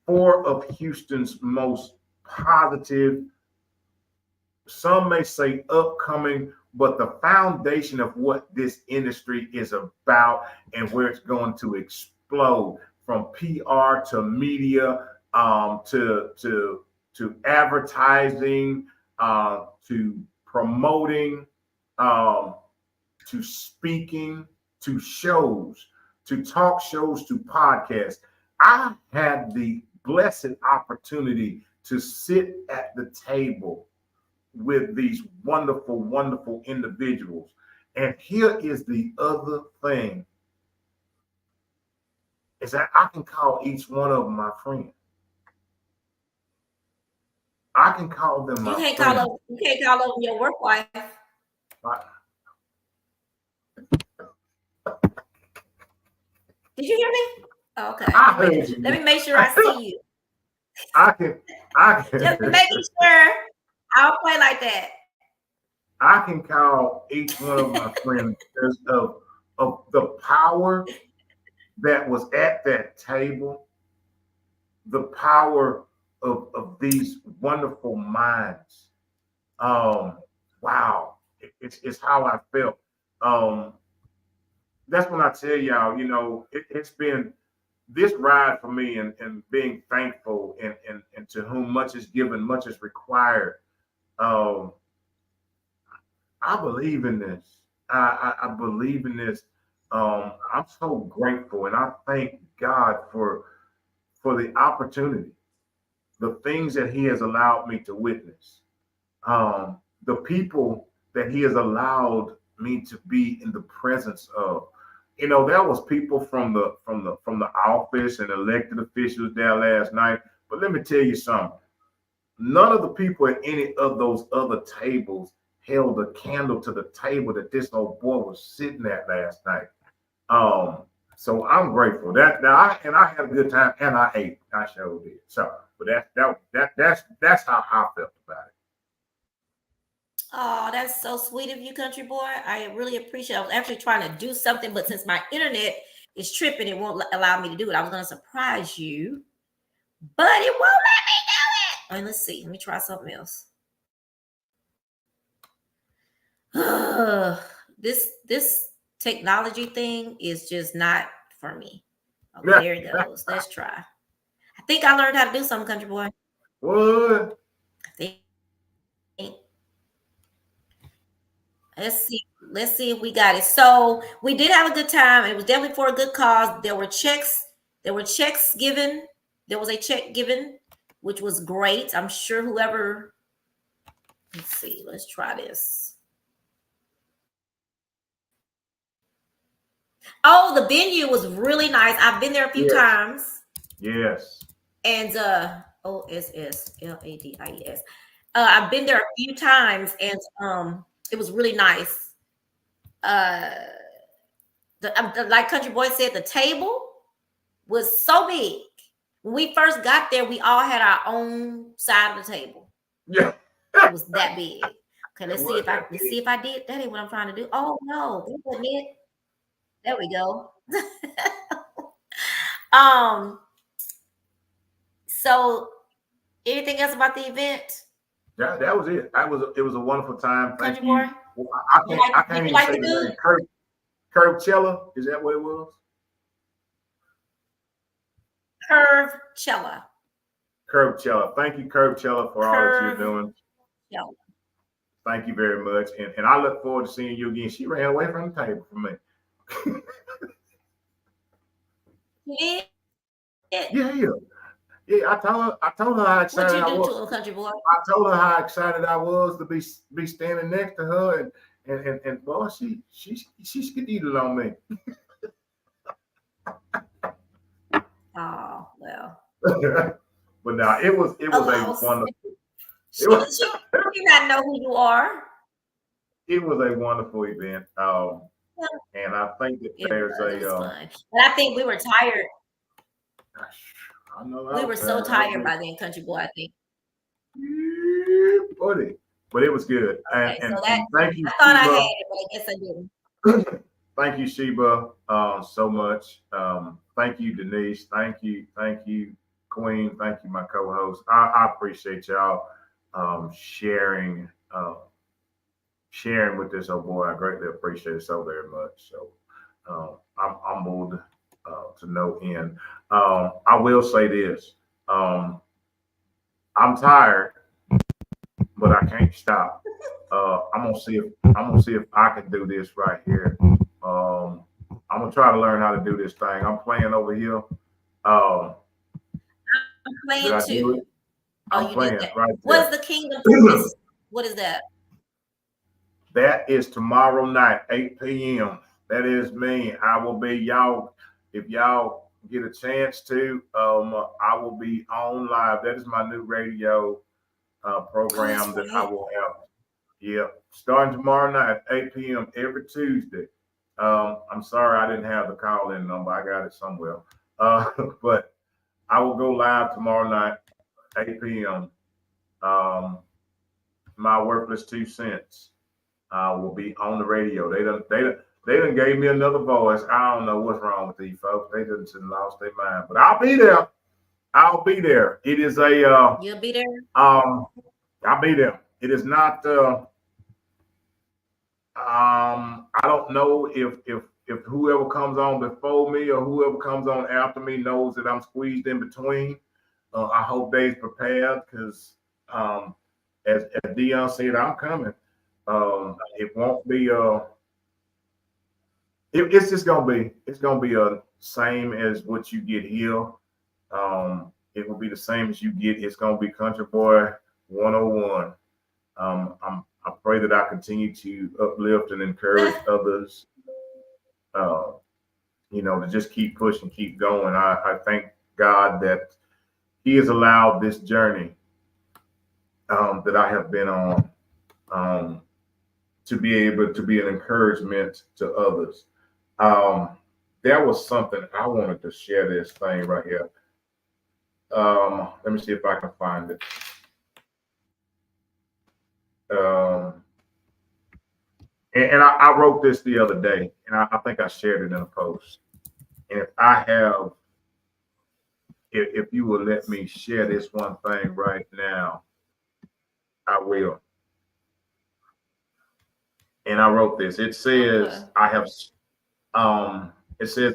four of Houston's most positive, some may say upcoming, but the foundation of what this industry is about and where it's going to explode, from PR to media, to advertising, to promoting, to speaking, to shows, to talk shows, to podcasts. I had the blessed opportunity to sit at the table with these wonderful, wonderful individuals. And here is the other thing, is that I can call each one of them my friend. I can call them my friend. You can't call them your work wife. Did you hear me? Oh, okay. Let me make sure I see you. I can Just making sure I don't play like that. I can call each one of my friends because of the power that was at that table, the power of these wonderful minds. Wow, it's how I felt. That's when I tell y'all, it's been this ride for me, and being thankful, and to whom much is given, much is required. Um, I believe in this. I believe in this. I'm so grateful, and I thank God for the opportunity, the things that He has allowed me to witness, the people that He has allowed me to be in the presence of. There was people from the office and elected officials there last night. But let me tell you something. None of the people at any of those other tables held a candle to the table that this old boy was sitting at last night. So I'm grateful that I had a good time, and I ate. I sure did. So, but that's how I felt about it. Oh, that's so sweet of you, country boy. I really appreciate it. I was actually trying to do something, but since my internet is tripping, it won't allow me to do it. I was going to surprise you, but it won't let me do it. And let's see. Let me try something else. This technology thing is just not for me. Okay, there it goes. Let's try. I think I learned how to do something, country boy. What? I think. Let's see if we got it. So we did have a good time. It was definitely for a good cause. There were checks given. There was a check given, which was great. I'm sure whoever, let's see, let's try this. Oh, the venue was really nice. I've been there a few times. Yes. And OSSLADIES. I've been there a few times, and it was really nice. Like Country Boy said, the table was so big. When we first got there, we all had our own side of the table. Yeah. It was that big. Okay, let's see if I did. That ain't what I'm trying to do. Oh no, that wasn't it. There we go. um, so anything else about the event? That was it. It was a wonderful time. Country Thank boy? you. Well, I Did can't you even like say the the dude? name. Curb Cella. Is that what it was? Curve Cella. Curb Cella. Thank you, Curb Cella, for all that you're Curve doing. Cella. Thank you very much. And I look forward to seeing you again. She ran away from the table from me. You did? Yeah. Yeah, I told her how What excited you I do to was. a country boy? I told her how excited I was to be standing next to her and boy, she skedaddled on me. Oh well. But now it was A a loss. wonderful She it was she not know who you are. it was a wonderful event. And I think that there's It was a fun. But I think we were tired. I know I We was were so tired. I tired was by then, country boy, I think. buddy. But it was good. Okay, so that And thank you, I thought I had Sheba. it, but I guess I didn't. Thank you, Sheba, so much. Thank you, Denise. Thank you, Queen. Thank you, my co-host. I appreciate y'all sharing with this old boy. I greatly appreciate it so very much. So I'm humbled to no end. I will say this: I'm tired, but I can't stop. I'm gonna see if I can do this right here. I'm gonna try to learn how to do this thing. I'm playing over here. I'm Did playing I do too. it? Oh, I'm you did playing that. right What is there. the Kingdom Purpose? What is that? That is tomorrow night, 8 p.m. That is me. I will be y'all. If y'all get a chance to, I will be on live. That is my new radio Oh, that's program that I right. will have. Yeah, starting tomorrow night, 8 p.m. every Tuesday. I'm sorry I didn't have the call in number. I got it somewhere. But I will go live tomorrow night, 8 p.m. Um, my worthless 2 cents will be on the radio. They done gave me another voice. I don't know what's wrong with these folks. They done lost their mind. But I'll be there. I'll be there. It is a You'll be there. I'll be there. It is not I don't know if whoever comes on before me or whoever comes on after me knows that I'm squeezed in between. I hope they's prepared because as Dion said, I'm coming. It won't be it's gonna be a same as what you get here. It will be the same as you get. It's gonna be Country Boy 101. I pray that I continue to uplift and encourage others. Uh, to just keep pushing, keep going. I thank God that He has allowed this journey that I have been on um, to be able to be an encouragement to others. Um, there was something I wanted to share this thing right here. Let me see if I can find it. Um, and I wrote this the other day, and I think I shared it in a post. And if you will let me share this one thing right now, I will. And I wrote this. Okay. It says,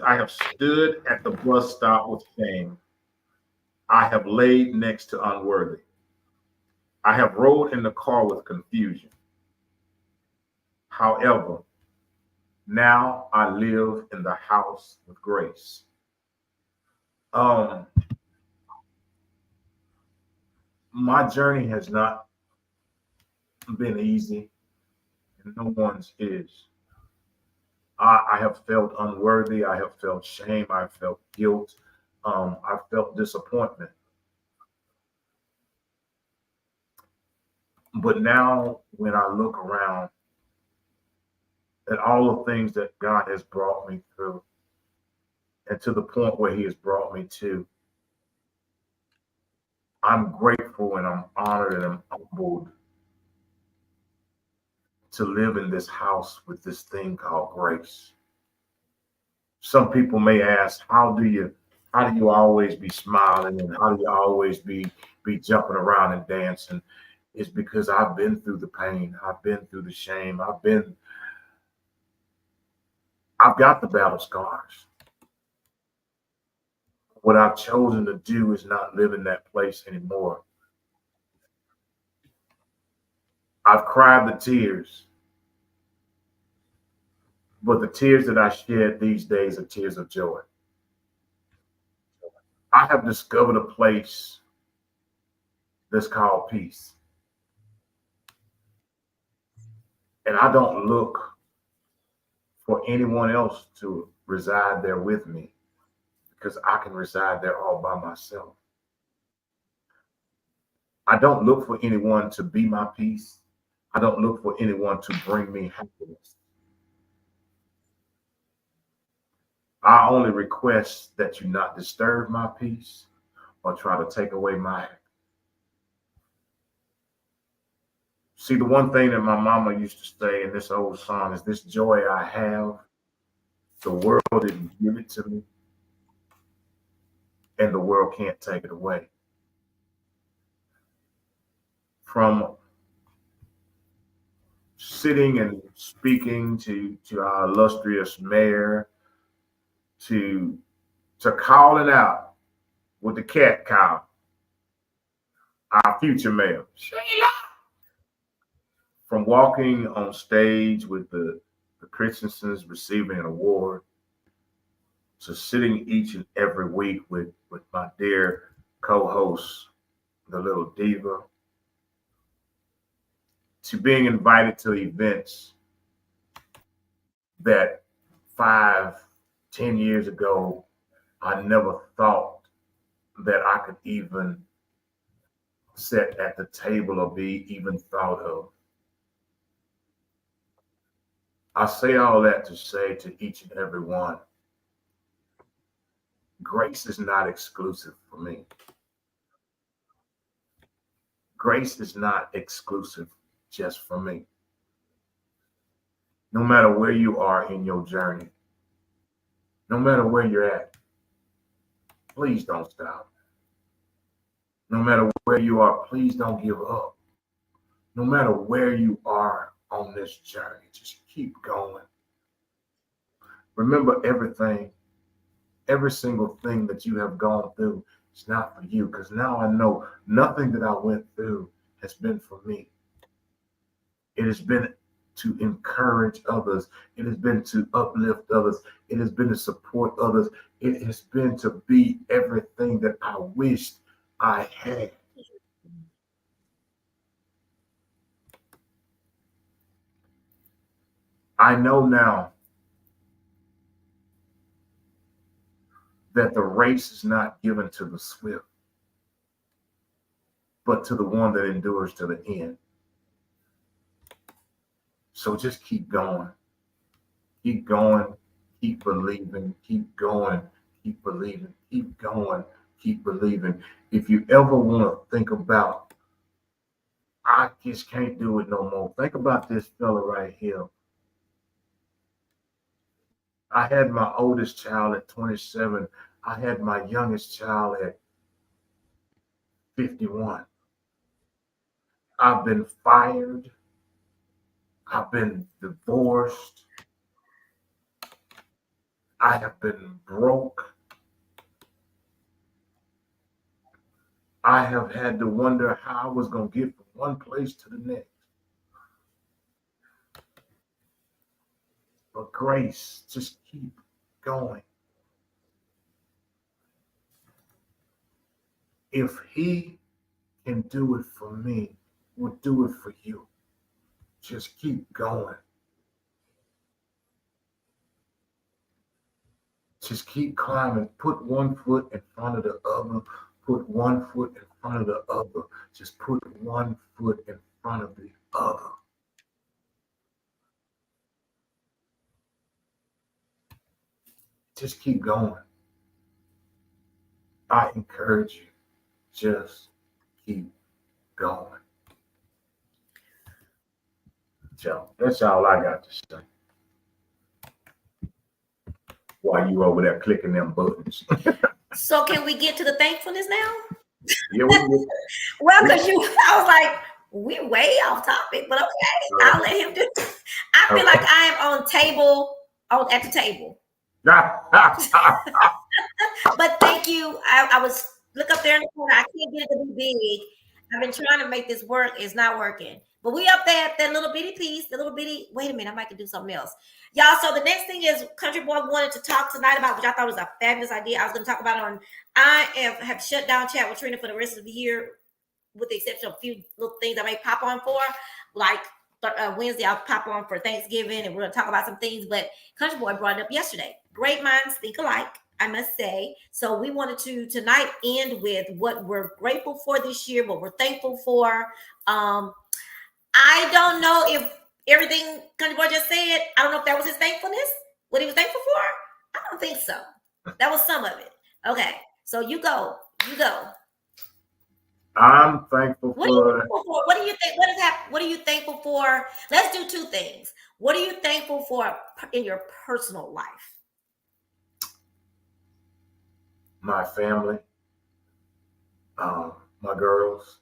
I have stood at the bus stop with shame. I have laid next to unworthy. I have rode in the car with confusion. However, now I live in the house with grace. Um, my journey has not been easy, and no one's is. I have felt unworthy. I have felt shame. I felt guilt. I felt disappointment. But now, when I look around at all the things that God has brought me through, and to the point where He has brought me to, I'm grateful and I'm honored and I'm humbled to live in this house with this thing called grace. Some people may ask, how do you always be smiling and how do you always be jumping around and dancing? It's because I've been through the pain, I've been through the shame, I've got the battle scars. What I've chosen to do is not live in that place anymore. I've cried the tears, but the tears that I shed these days are tears of joy. I have discovered a place that's called peace. And I don't look for anyone else to reside there with me because I can reside there all by myself. I don't look for anyone to be my peace. I don't look for anyone to bring me happiness. I only request that you not disturb my peace or try to take away my happiness. See, the one thing that my mama used to say in this old song is this joy I have, the world didn't give it to me, and the world can't take it away. From sitting and speaking to our illustrious mayor, to calling out with the cat cow, our future mayor, from walking on stage with the Christensens receiving an award, to sitting each and every week with my dear co-host, the little Diva, to being invited to events that 5, 10 years ago, I never thought that I could even sit at the table or be even thought of. I say all that to say to each and every one, grace is not exclusive for me. Grace is not exclusive just for me. No matter where you are in your journey, no matter where you're at, please don't stop. No matter where you are, please don't give up. No matter where you are on this journey, just keep going. Remember everything, every single thing that you have gone through is not for you. Because now I know nothing that I went through has been for me. It has been to encourage others. It has been to uplift others. It has been to support others. It has been to be everything that I wished I had. I know now that the race is not given to the swift, but to the one that endures to the end. So just keep going, keep believing, keep going, keep believing, keep going, keep believing. If you ever want to think about, I just can't do it no more, think about this fella right here. I had my oldest child at 27. I had my youngest child at 51. I've been fired. I've been divorced. I have been broke. I have had to wonder how I was going to get from one place to the next. But grace, just keep going. If he can do it for me, we'll do it for you. Just keep going. Just keep climbing. Put one foot in front of the other. Put one foot in front of the other. Just put one foot in front of the other. Just keep going. I encourage you, just keep going. So that's all I got to say. While you over there clicking them buttons. So can we get to the thankfulness now? Yeah, we can Well, we because I was like, we way off topic, but okay, I'll let him do. I feel like okay. I am at the table. But thank you. I was look up there in the corner. I can't get it to be big. I've been trying to make this work. It's not working. But we up there at that little bitty piece, the little bitty. Wait a minute, I might do something else. Y'all, so the next thing is Country Boy wanted to talk tonight about, which I thought was a fabulous idea. I was going to talk about it on, have shut down Chat with Trina for the rest of the year, with the exception of a few little things I may pop on for, like Wednesday, I'll pop on for Thanksgiving, and we're going to talk about some things. But Country Boy brought it up yesterday. Great minds think alike, I must say. So we wanted to tonight end with what we're grateful for this year, what we're thankful for. I don't know if everything Country Boy just said, I don't know if that was his thankfulness, what he was thankful for. I don't think so. That was some of it. Okay, so you go. You go. I'm thankful What are you for thankful for? What do you think? What is happening? What are you thankful for? Let's do two things. What are you thankful for in your personal life? my family, my girls.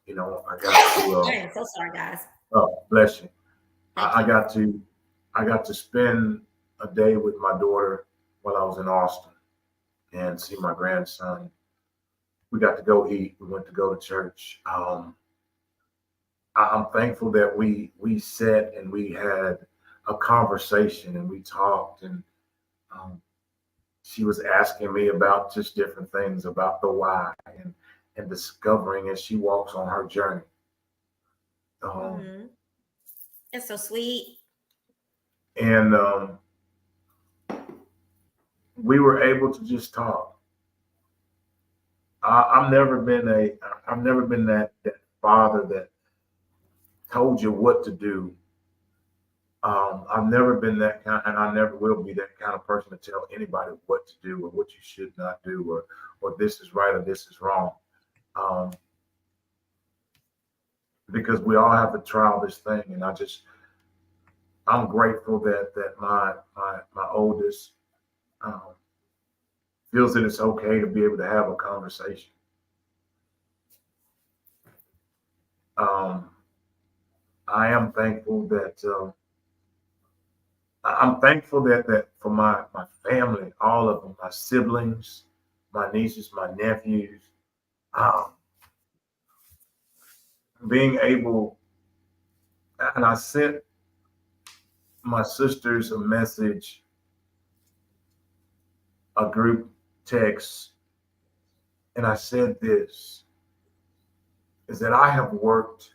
You know, I got to. I am so sorry, guys. Oh, bless you. Thank I you. got to. I got to spend a day with my daughter while I was in Austin and see my grandson. We got to go eat. We went to go to church. I'm thankful that we sat and we had a conversation and we talked and um, she was asking me about just different things about the why and discovering as she walks on her journey. Um, Mm-hmm. It's so sweet. and we were able to just talk. I've never been that father that told you what to do. I've never been that kind, and I never will be that kind of person to tell anybody what to do or what you should not do or this is right or this is wrong. Um, because we all have to trial this thing, and I'm grateful that my oldest um, feels that it's okay to be able to have a conversation. Um, I am thankful that I'm thankful that for my family, all of them, my siblings, my nieces, my nephews, um, being able, and I sent my sisters a message, a group text, and I said this is that I have worked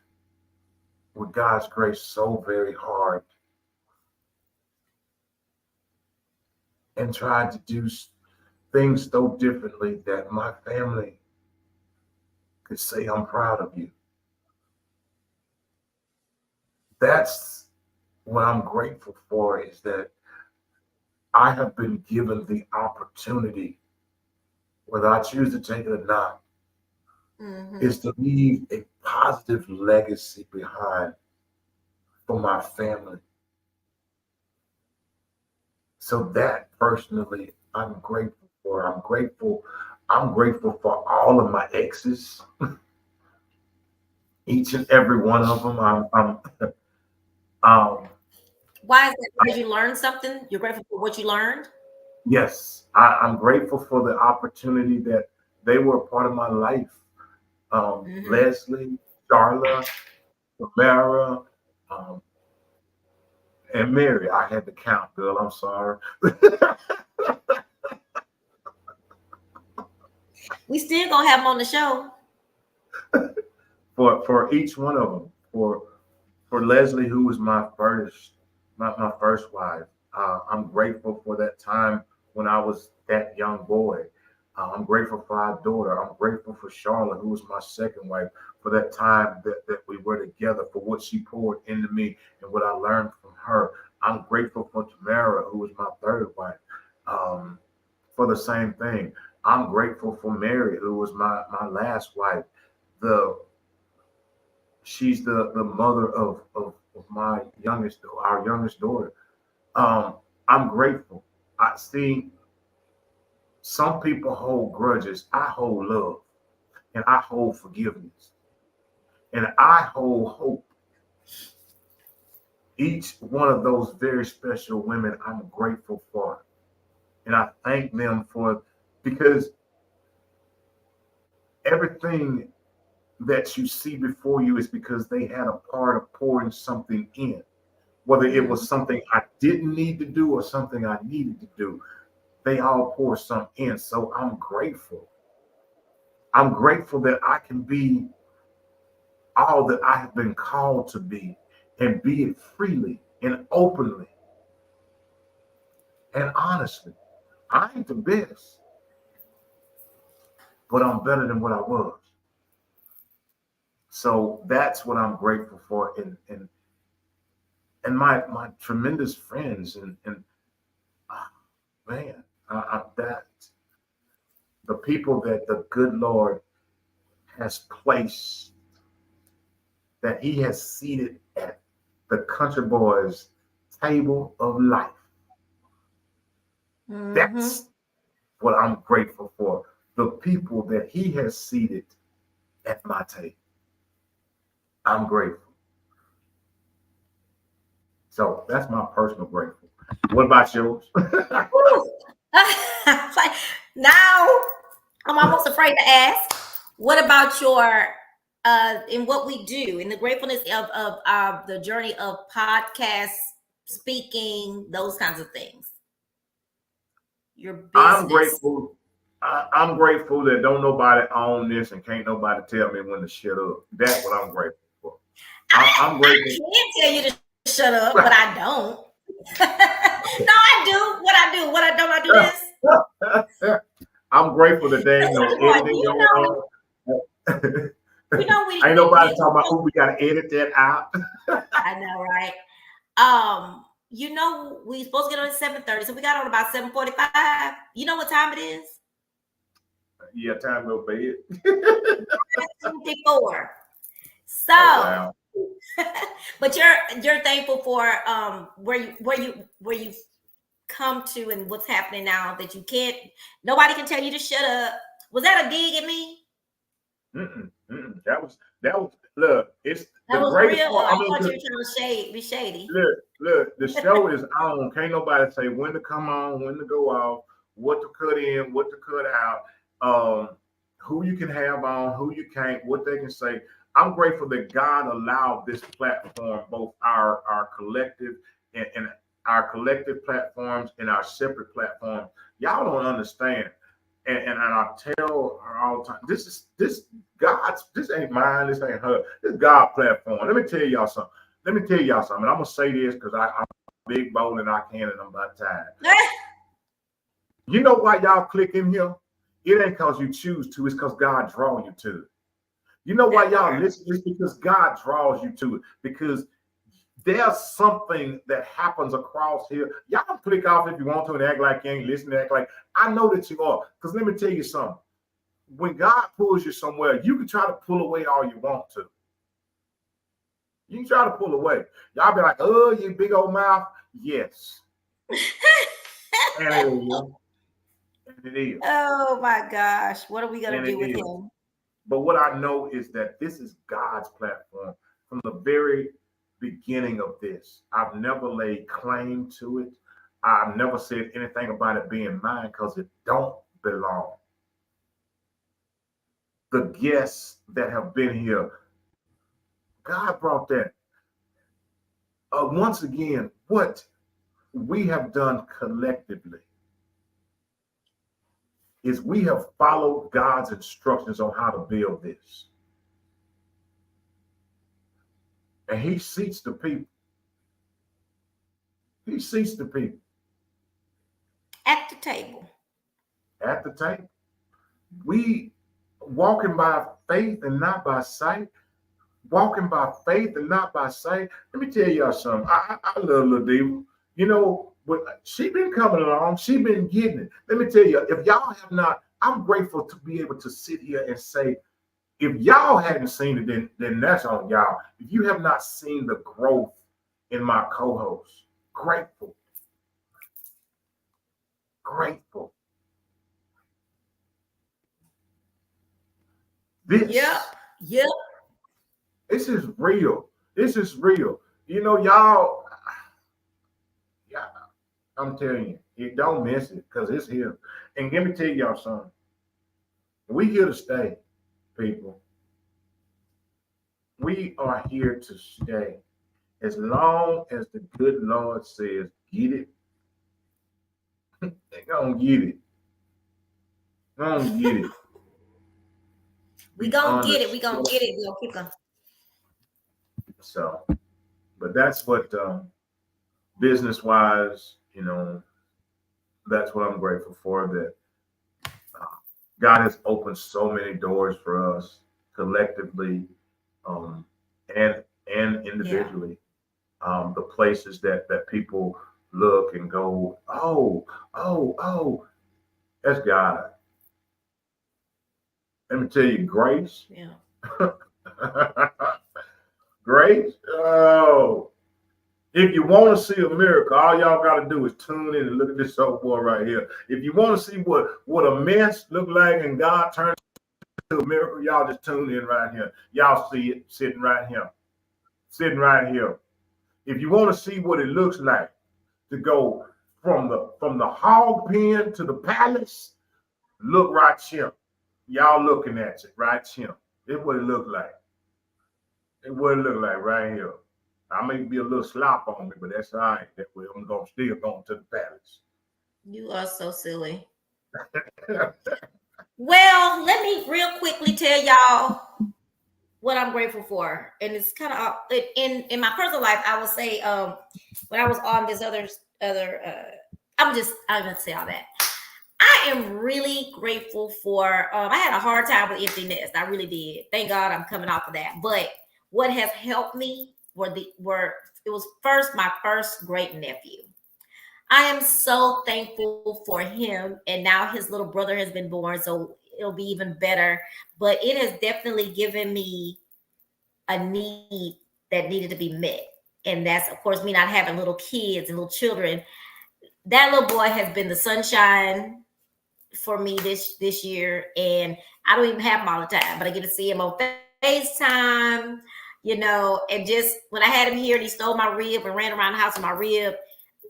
with God's grace so very hard and tried to do things so differently that my family could say, I'm proud of you. That's what I'm grateful for is that I have been given the opportunity, whether I choose to take it or not, Mm-hmm. is to leave a positive legacy behind for my family. So that personally, I'm grateful for. I'm grateful for all of my exes, each and every one of them. Um, Why is that? Because you learned something. You're grateful for what you learned. yes, I'm grateful for the opportunity that they were a part of my life. Mm-hmm. Leslie, Charla, Tamara, um, and Mary. I had to count, girl. I'm sorry. We still gonna have them on the show. For each one of them. For Leslie, who was my first wife. I'm grateful for that time when I was that young boy. I'm grateful for our daughter. I'm grateful for Charlotte, who was my second wife, for that time that we were together, for what she poured into me and what I learned from her. I'm grateful for Tamara, who was my third wife, for the same thing. I'm grateful for Mary, who was my last wife. The she's the mother of with our youngest daughter. Um, I'm grateful. I see some people hold grudges. I hold love and I hold forgiveness and I hold hope. Each one of those very special women, I'm grateful for. And I thank them for because everything that you see before you is because they had a part of pouring something in, whether it was something I didn't need to do or something I needed to do. They all pour something in. So I'm grateful. I'm grateful that I can be all that I have been called to be and be it freely and openly and honestly. I ain't the best, but I'm better than what I was. So that's what I'm grateful for. And my tremendous friends and ah, man, that the people that the good Lord has placed, that He has seated at the country boys' table of life. Mm-hmm. That's what I'm grateful for. The people that He has seated at my table. I'm grateful. So that's my personal grateful. What about yours? Like, now I'm almost afraid to ask. What about your in what we do in the gratefulness of the journey of podcast speaking, those kinds of things? Your I'm business. grateful. I'm grateful that don't nobody own this and can't nobody tell me when to shut up. That's what I'm grateful for. I'm I grateful. can tell you to shut up, but I don't. No, I do. What I do. What I don't. I do this. I'm grateful that there ain't no Country boy, editing going on. Ain't nobody talking about, oh, we got to edit that out. I know, right? We supposed to get on at 7:30, so we got on about 7:45. You know what time it is? Yeah, time to go bed. 24. Oh, So, wow. but you're thankful for where you come to and what's happening now that you can't. Nobody can tell you to shut up. Was that a dig at me? That was look. It's That the was greatest real. part. I I mean, thought you were trying to be shady. look. The show is on. Can't nobody say when to come on, when to go off, what to cut in, what to cut out, who you can have on, who you can't, what they can say. I'm grateful that God allowed this platform, both our collective and our collective platforms and our separate platforms. Y'all don't understand. And I tell her all the time, this God's, this ain't mine, this ain't her, this God platform. Let me tell y'all something. And I'm gonna say this because I'm big, bold, and I can, and I'm about tired. You know why y'all click in here? It ain't because you choose to, it's because God draw you to it. You know why y'all listen? It's because God draws you to it. Because there's something that happens across here. Y'all can click off if you want to and act like you ain't listening, act like I know that you are. Because let me tell you something. When God pulls you somewhere, you can try to pull away all you want to. You can try to pull away. Y'all be like, oh, you big old mouth. Yes. And it is. And it is. Oh my gosh. What are we going And to it do with is. him? But what I know is that this is God's platform from the very beginning of this. I've never laid claim to it. I've never said anything about it being mine because it don't belong. The guests that have been here, God brought that. Once again, what we have done collectively is we have followed God's instructions on how to build this. And He seats the people. He seats the people At the table. at the table. We walking by faith and not by sight. Walking by faith and not by sight. Let me tell y'all something. I love little Diva. You know, but she been coming along. She been getting it. Let me tell you, if y'all have not, I'm grateful to be able to sit here and say, if y'all hadn't seen it, then that's on y'all. If you have not seen the growth and my co-host. Grateful. Grateful. Yep. This, Yep. this is real. This is real. You know, y'all, yeah, I'm telling you, you don't miss it because it's here. And let me tell y'all something. We here to stay, people. We are here to stay. As long as the good Lord says, get it, they gonna get it. Gonna get it. We Be gonna get it. We honest. gonna get it. We gonna keep going. So, but that's what business wise, that's what I'm grateful for. That uh, God has opened so many doors for us collectively, um, and Yeah. individually. The places that people look and go, oh, oh, oh, that's God. Let me tell you, grace, Yeah. grace. Oh, if you want to see a miracle, all y'all got to do is tune in and look at this old boy right here. If you want to see what a mess look like and God turns to a miracle, y'all just tune in right here. Y'all see it sitting right here, sitting right here. If you want to see what it looks like to go from the hog pen to the palace, look right here. Y'all looking at it right here. This what it look like. It what it look like right here. I may be a little slop on me, but that's all right. That way I'm gonna still going to the palace. You are so silly. Well, let me real quickly tell y'all what I'm grateful for, and it's kind of in my personal life. I will say, when I was on this I'm gonna say all that. I am really grateful for. I had a hard time with empty nest. I really did. Thank God I'm coming off of that. But what has helped me were it was first my first great nephew. I am so thankful for him, and now his little brother has been born, so it'll be even better. But it has definitely given me a need that needed to be met, and that's of course me not having little kids and little children. That little boy has been the sunshine for me this year, and I don't even have him all the time, but I get to see him on FaceTime, and just when I had him here and he stole my rib and ran around the house with my rib,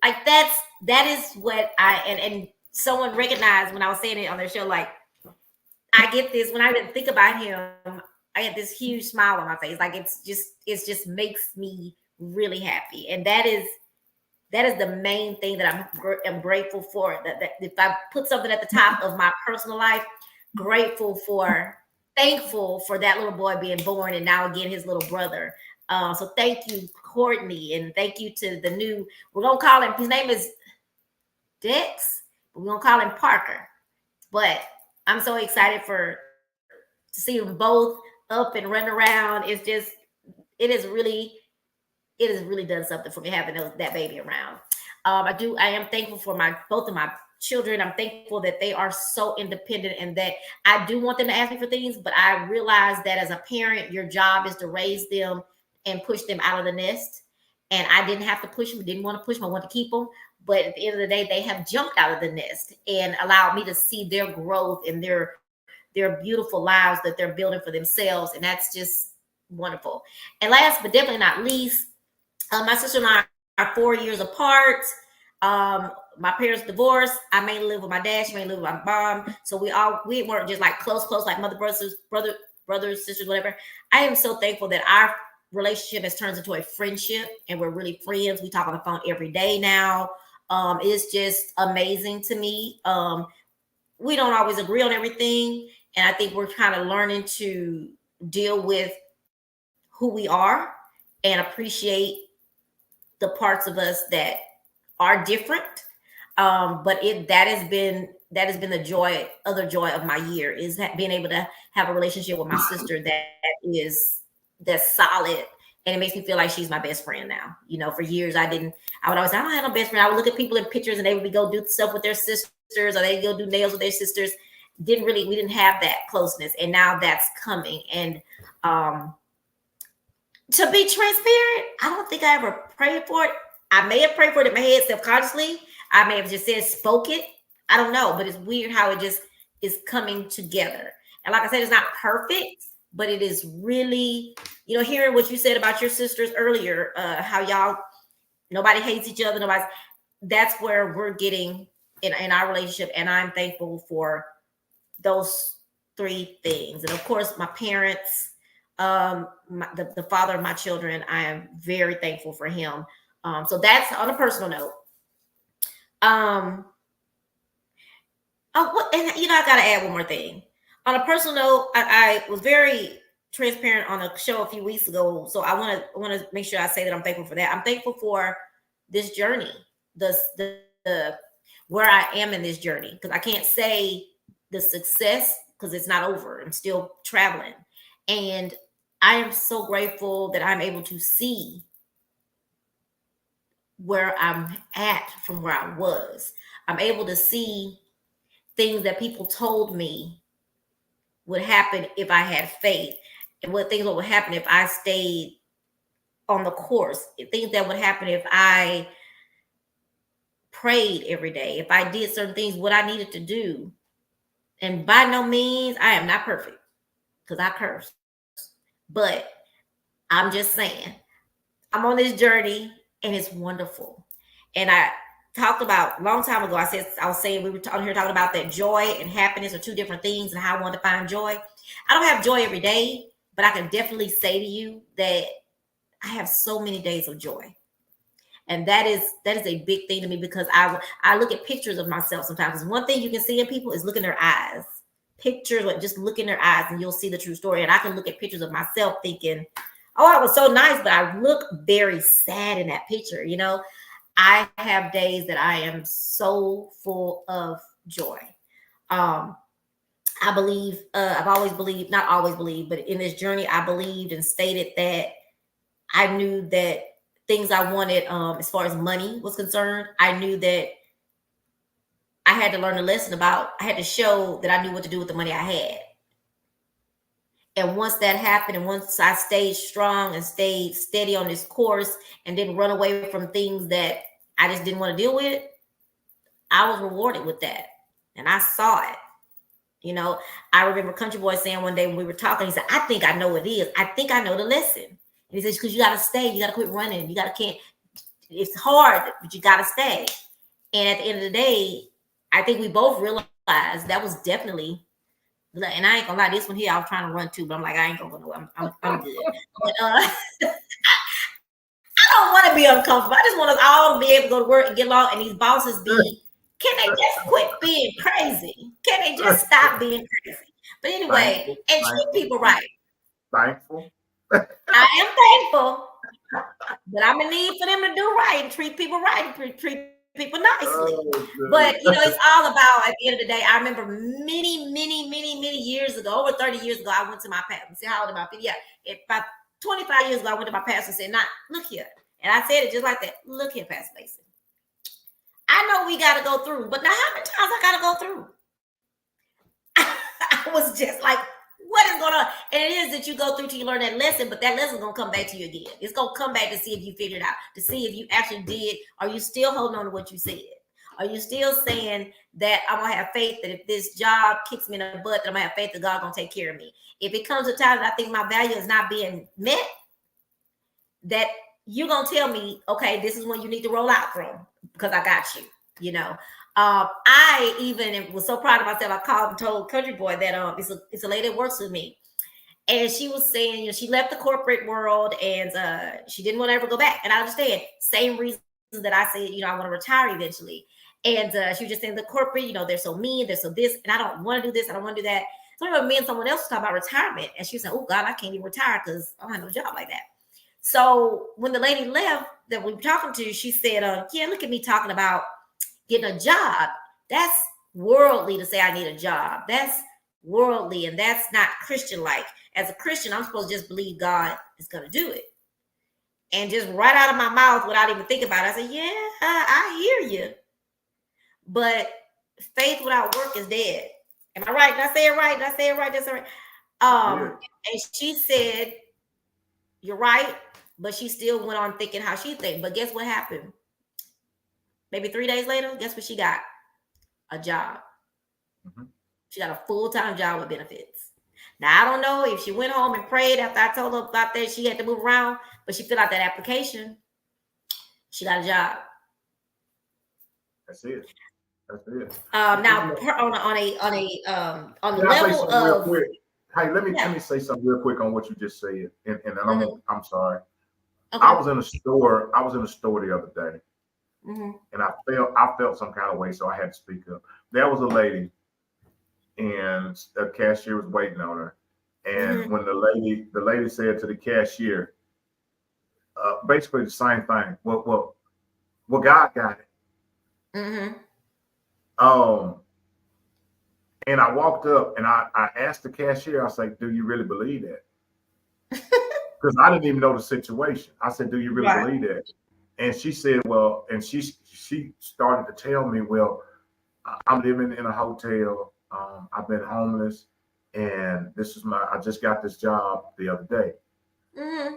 like that is what and someone recognized when I was saying it on their show, like I get this when I didn't think about him, I had this huge smile on my face. Like it just makes me really happy. And that is the main thing that I'm grateful for. That if I put something at the top of my personal life, thankful for that little boy being born, and now again his little brother. So thank you, Courtney, and thank you to the new. We're gonna call him. His name is Dex. But we're gonna call him Parker. But I'm so excited to see them both up and running around. It is really it has really done something for me having that baby around. I am thankful for my both of my children. I'm thankful that they are so independent and that I do want them to ask me for things, but I realize that as a parent, your job is to raise them and push them out of the nest. And I didn't have to push them, didn't want to push them, I want to keep them. But at the end of the day, they have jumped out of the nest and allowed me to see their growth and their beautiful lives that they're building for themselves. And that's just wonderful. And last but definitely not least, my sister and I are 4 years apart. My parents divorced. I mainly live with my dad. She mainly live with my mom. So we weren't just like close, like mother, brothers, sisters, whatever. I am so thankful that our relationship has turned into a friendship, and we're really friends. We talk on the phone every day now. It's just amazing to me. We don't always agree on everything, and I think we're kind of learning to deal with who we are and appreciate the parts of us that are different. But that has been the other joy of my year is being able to have a relationship with my sister that's solid, and it makes me feel like she's my best friend now. For years I would always say I don't have no best friend. I would look at people in pictures and they would go do stuff with their sisters, or they go do nails with their sisters. We didn't have that closeness, and now that's coming. And to be transparent, I don't think I ever prayed for it. I may have prayed for it in my head subconsciously. I may have just said spoke it. I don't know, but it's weird how it just is coming together. And like I said, it's not perfect, but it is really, hearing what you said about your sisters earlier, how y'all, nobody hates each other. That's where we're getting in our relationship. And I'm thankful for those three things. And of course, my parents, the father of my children, I am very thankful for him. So that's on a personal note. And I got to add one more thing. On a personal note, I was very transparent on a show a few weeks ago, so I want to make sure I say that I'm thankful for that. I'm thankful for this journey, the where I am in this journey, because I can't say the success because it's not over. I'm still traveling, and I am so grateful that I'm able to see where I'm at from where I was. I'm able to see things that people told me would happen if I had faith, and what things would happen if I stayed on the course, things that would happen if I prayed every day, if I did certain things, what I needed to do. And by no means, I am not perfect because I curse. But I'm just saying, I'm on this journey and it's wonderful. And I talked about a long time ago, I was saying we were on here talking about that joy and happiness are two different things and how I want to find joy. I don't have joy every day, but I can definitely say to you that I have so many days of joy. And that is a big thing to me, because I look at pictures of myself sometimes. One thing you can see in people is look in their eyes. Pictures, just look in their eyes and you'll see the true story. And I can look at pictures of myself thinking, oh, I was so nice, but I look very sad in that picture. I have days that I am so full of joy. I believe, I've always believed, not always believed, but in this journey, I believed and stated that I knew that things I wanted, as far as money was concerned, I knew that I had to learn a lesson about, I had to show that I knew what to do with the money I had. And once that happened, and once I stayed strong and stayed steady on this course and didn't run away from things that I just didn't want to deal with, I was rewarded with that. And I saw it. I remember Country Boy saying one day when we were talking, he said, I think I know what it is. I think I know the lesson. And he says, because you got to stay. You got to quit running. It's hard, but you got to stay. And at the end of the day, I think we both realized that was definitely, and I ain't gonna lie, this one here I was trying to run too, but I'm like, I ain't gonna go. I'm good. But I don't want to be uncomfortable. I just want us all to be able to go to work and get along. And these bosses can they just quit being crazy? Can they just stop being crazy? But anyway, and treat people right. Thankful. I am thankful, but I'm gonna need for them to do right and treat people right and treat people nicely. But it's all about, at the end of the day, I remember many years ago, over 30 years ago, I went to my pastor. See how old am I? Yeah, about 25 years ago, I went to my pastor and said, look here. And I said it just like that. Look here, Pastor Mason. I know we got to go through, but now how many times I got to go through? I was just like, what is going on? And it is that you go through till you learn that lesson, but that lesson is going to come back to you again. It's going to come back to see if you figured it out, to see if you actually did. Are you still holding on to what you said? Are you still saying that I'm going to have faith that if this job kicks me in the butt, that I'm going to have faith that God's going to take care of me? If it comes to time that I think my value is not being met, that you're going to tell me, okay, this is when you need to roll out from, because I got you, I even was so proud of myself. I called and told Country Boy that it's a lady that works with me, and she was saying, she left the corporate world and she didn't want to ever go back. And I understand, same reasons that I said, I want to retire eventually. And she was just saying the corporate, they're so mean, they're so this, and I don't want to do this, I don't want to do that. So I remember me and someone else was talking about retirement, and she was saying, oh God, I can't even retire because I don't have no job like that. So when the lady left that we were talking to, she said, yeah, look at me talking about getting a job. That's worldly to say I need a job. That's worldly, and that's not Christian-like. As a Christian, I'm supposed to just believe God is going to do it. And just right out of my mouth without even thinking about it, I said, yeah, I hear you. But faith without work is dead. Am I right? Did I say it right? That's all right. And she said, you're right, but she still went on thinking how she think. But guess what happened? Maybe 3 days later, guess what she got? A job. Mhm. She got a full-time job with benefits. Now I don't know if she went home and prayed after I told her about that she had to move around, but she filled out that application. She got a job. That's it. That's it. You Now know, on the can I say level something real of quick? Hey, let yeah. me say something real quick on what you just said, and then Mm-hmm. I'm sorry. I Okay. was in a store. I was in a store the other day, Mm-hmm. and I felt some kind of way, so I had to speak up. There was a lady, and a cashier was waiting on her, and Mm-hmm. when the lady said to the cashier, basically the same thing. Well, God got it. Mm-hmm. Um, and I walked up and I asked the cashier. I was like, "Do you really believe that?" Because I didn't even know the situation. I said, "Do you really Right. believe that?" And she said, "Well," and she started to tell me, "Well, I'm living in a hotel. I've been homeless, and I just got this job the other day." Mm-hmm.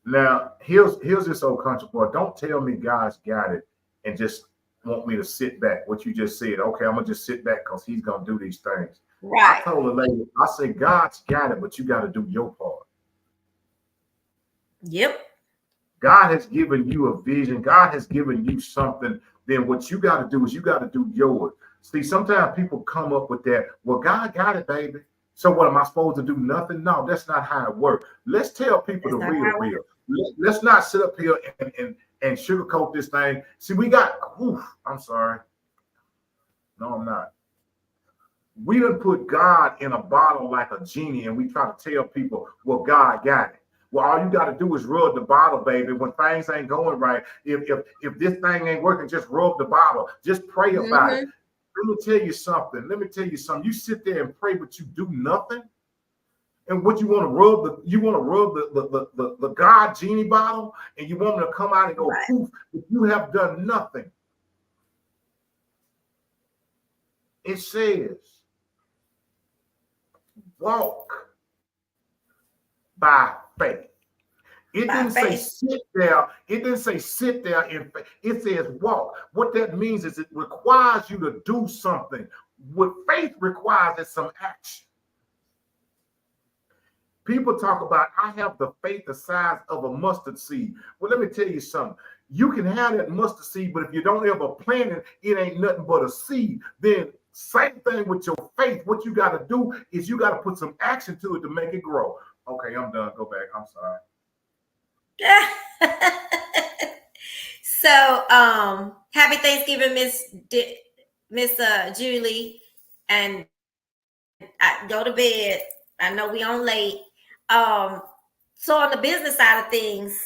Now, here's this old country boy. Don't tell me God's got it and just want me to sit back. What you just said, okay, I'm gonna just sit back because he's gonna do these things. I Right. told the lady, I said, God's got it, but you got to do your part. Yep. God has given you a vision. God has given you something. Then what you got to do is you got to do yours. See, sometimes people come up with that. Well, God got it, baby. So what am I supposed to do? Nothing? No, that's not how it works. Let's tell people the That's not real how it deal. works. Let's not sit up here and sugarcoat this thing. See, we got. Oof, I'm sorry. No, I'm not. We done put God in a bottle like a genie, and we try to tell people, well, God got it. Well, all you got to do is rub the bottle, baby. When things ain't going right, if this thing ain't working, just rub the bottle. Just pray about it. Mm-hmm. Let me tell you something. Let me tell you something. You sit there and pray, but you do nothing. And what you want to rub the God genie bottle, and you want them to come out and go Right. poof. If you have done nothing, it says walk by faith. It By didn't say faith. sit there. It didn't say sit there and it says walk. What that means is it requires you to do something. What faith requires is some action. People talk about, I have the faith the size of a mustard seed. Well, let me tell you something. You can have that mustard seed, but if you don't ever plant it, it ain't nothing but a seed. Then same thing with your faith. What you got to do is you got to put some action to it to make it grow. Okay, I'm done. Go back. I'm sorry. So, happy Thanksgiving, Miss Julie, and I go to bed. I know we on late. Um, so on the business side of things,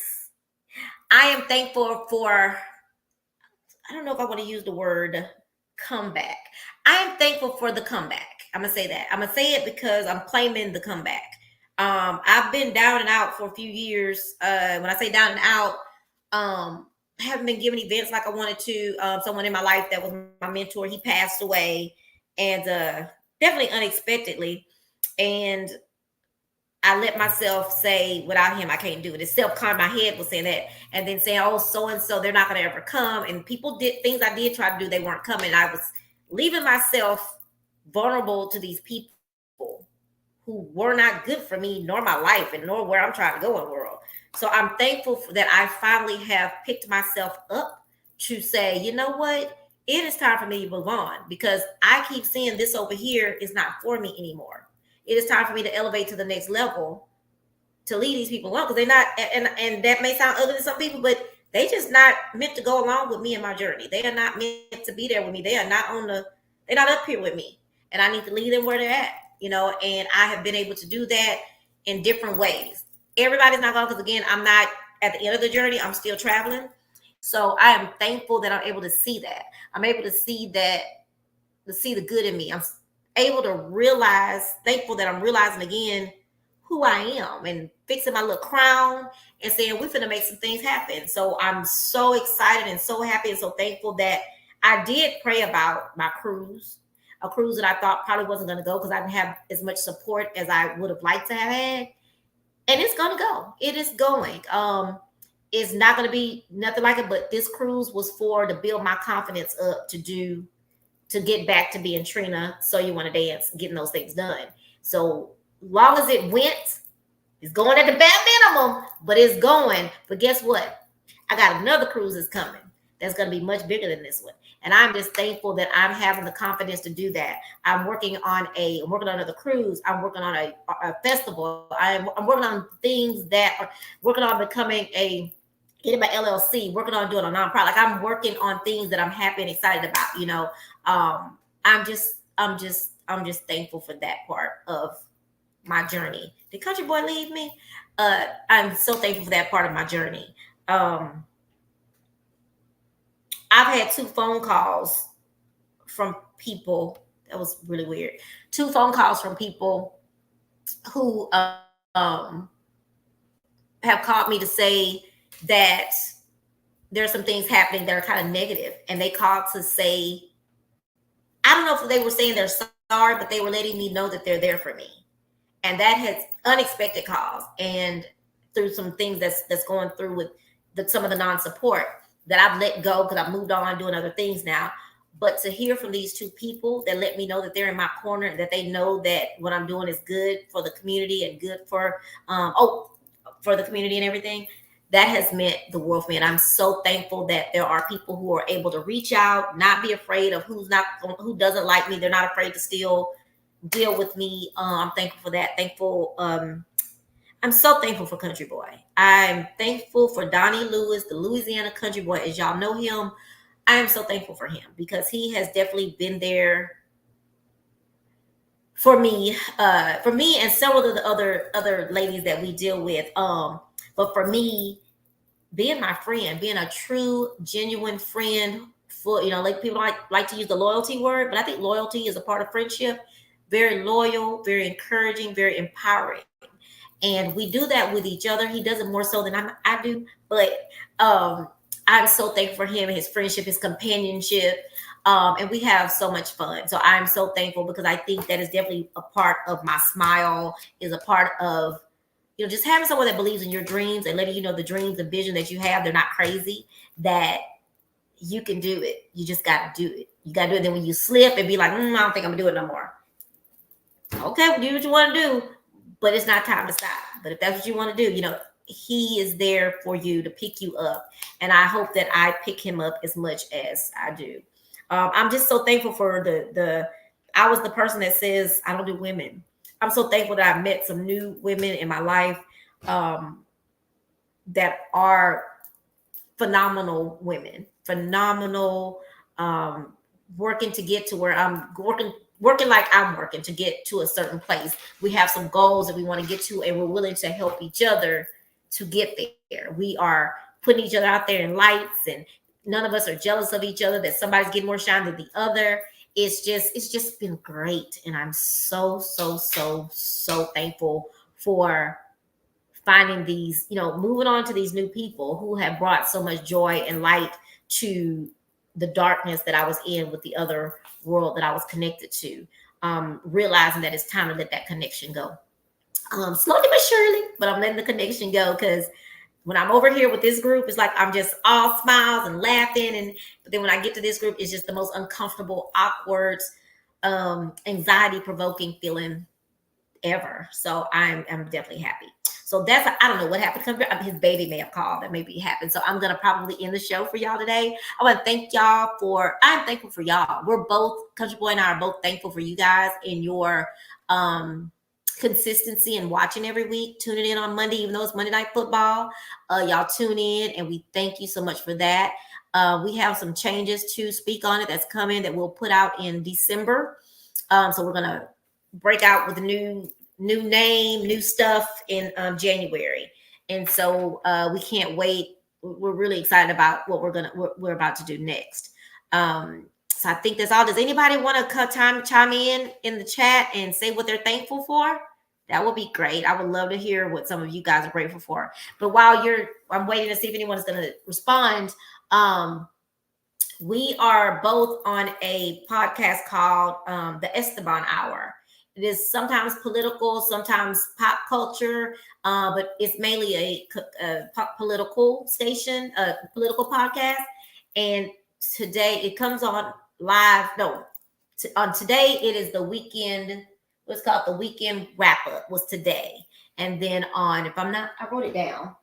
I am thankful for. I don't know if I want to use the word comeback. I am thankful for the comeback. I'm gonna say that. I'm gonna say it because I'm claiming the comeback. I've been down and out for a few years. When I say down and out, I haven't been given events like I wanted to. Someone in my life that was my mentor, he passed away, and definitely unexpectedly. And I let myself say, without him, I can't do it. It's self-con. My head was saying that. And then saying, oh, so-and-so, they're not going to ever come. And people did things I did try to do. They weren't coming. I was leaving myself vulnerable to these people who were not good for me, nor my life, and nor where I'm trying to go in the world. So I'm thankful that I finally have picked myself up to say, you know what? It is time for me to move on because I keep seeing this over here is not for me anymore. It is time for me to elevate to the next level to lead these people along because they're not, and that may sound ugly to some people, but they just not meant to go along with me in my journey. They are not meant to be there with me. They are not they're not up here with me, and I need to lead them where they're at, and I have been able to do that in different ways. Everybody's not going because again, I'm not at the end of the journey. I'm still traveling, so I am thankful that I'm able to see that. I'm able to see that to see the good in me. I'm able to realize, thankful that I'm realizing again who I am and fixing my little crown and saying we're finna make some things happen. So I'm so excited and so happy and so thankful that I did pray about my cruise, a cruise that I thought probably wasn't gonna go because I didn't have as much support as I would have liked to have had. and it's gonna go. It is going. It's not gonna be nothing like it, but this cruise was for to build my confidence up to get back to being Trina. So you want to dance, getting those things done. So long as it went, it's going at the bare minimum, but it's going. But guess what? I got another cruise that's coming that's going to be much bigger than this one. And I'm just thankful that I'm having the confidence to do that. I'm working on another cruise. I'm working on a festival. I'm working on things that are working on becoming getting my LLC, working on doing a nonprofit. Like I'm working on things that I'm happy and excited about. I'm just thankful for that part of my journey. Did Country Boy leave me? I'm so thankful for that part of my journey. I've had 2 phone calls from people. That was really weird. 2 phone calls from people who have called me to say that there's some things happening that are kind of negative, and they called to say, I don't know if they were saying they're sorry, but they were letting me know that they're there for me. And that has unexpected calls, and through some things that's going through with some of the non-support that I've let go because I've moved on doing other things now. But to hear from these 2 people that let me know that they're in my corner, that they know that what I'm doing is good for the community and good for for the community and everything, that has meant the world for me. And I'm so thankful that there are people who are able to reach out, not be afraid of who doesn't like me. They're not afraid to still deal with me. I'm thankful for that. I'm so thankful for Country Boy. I'm thankful for Donnie Lewis, the Louisiana Country Boy, as y'all know him. I am so thankful for him because he has definitely been there for me and several of the other ladies that we deal with. But for me, being my friend, being a true, genuine friend, for like people like to use the loyalty word, but I think loyalty is a part of friendship. Very loyal, very encouraging, very empowering. And we do that with each other. He does it more so than I do. But I'm so thankful for him and his friendship, his companionship. And we have so much fun. So I'm so thankful because I think that is definitely a part of my smile, is a part of, just having someone that believes in your dreams and letting you know the dreams and vision that you have, they're not crazy, that you can do it. You just got to do it. You got to do it. Then when you slip and be like, I don't think I'm going to do it no more. Okay, well, do what you want to do, but it's not time to stop. But if that's what you want to do, he is there for you to pick you up. And I hope that I pick him up as much as I do. I'm just so thankful for I was the person that says, I don't do women. I'm so thankful that I've met some new women in my life that are phenomenal women, phenomenal, working to get to where I'm working like I'm working to get to a certain place. We have some goals that we want to get to, and we're willing to help each other to get there. We are putting each other out there in lights, and none of us are jealous of each other that somebody's getting more shine than the other. It's just been great. And I'm so thankful for finding these, moving on to these new people who have brought so much joy and light to the darkness that I was in with the other world that I was connected to, realizing that it's time to let that connection go. Slowly but surely, but I'm letting the connection go, because when I'm over here with this group, it's like I'm just all smiles and laughing. But then when I get to this group, it's just the most uncomfortable, awkward, anxiety provoking feeling ever. So I'm definitely happy. So I don't know what happened. His baby may have called. That maybe happened. So I'm going to probably end the show for y'all today. I want to thank y'all I'm thankful for y'all. We're both, Country Boy and I are both thankful for you guys and your consistency and watching every week, tuning in on Monday, even though it's Monday Night Football. Y'all tune in, and we thank you so much for that. We have some changes to speak on it that's coming that we'll put out in December. So we're going to break out with a new name, new stuff in January. And so we can't wait. We're really excited about what we're about to do next. So I think that's all. Does anybody want to chime in the chat and say what they're thankful for? That would be great. I would love to hear what some of you guys are grateful for. But while I'm waiting to see if anyone is going to respond. We are both on a podcast called the Esteban Hour. It is sometimes political, sometimes pop culture, but it's mainly a political station, a political podcast. And today it comes on live. No, on today it is the weekend. What's called the weekend wrap up was today, and then on, if I'm not, I wrote it down.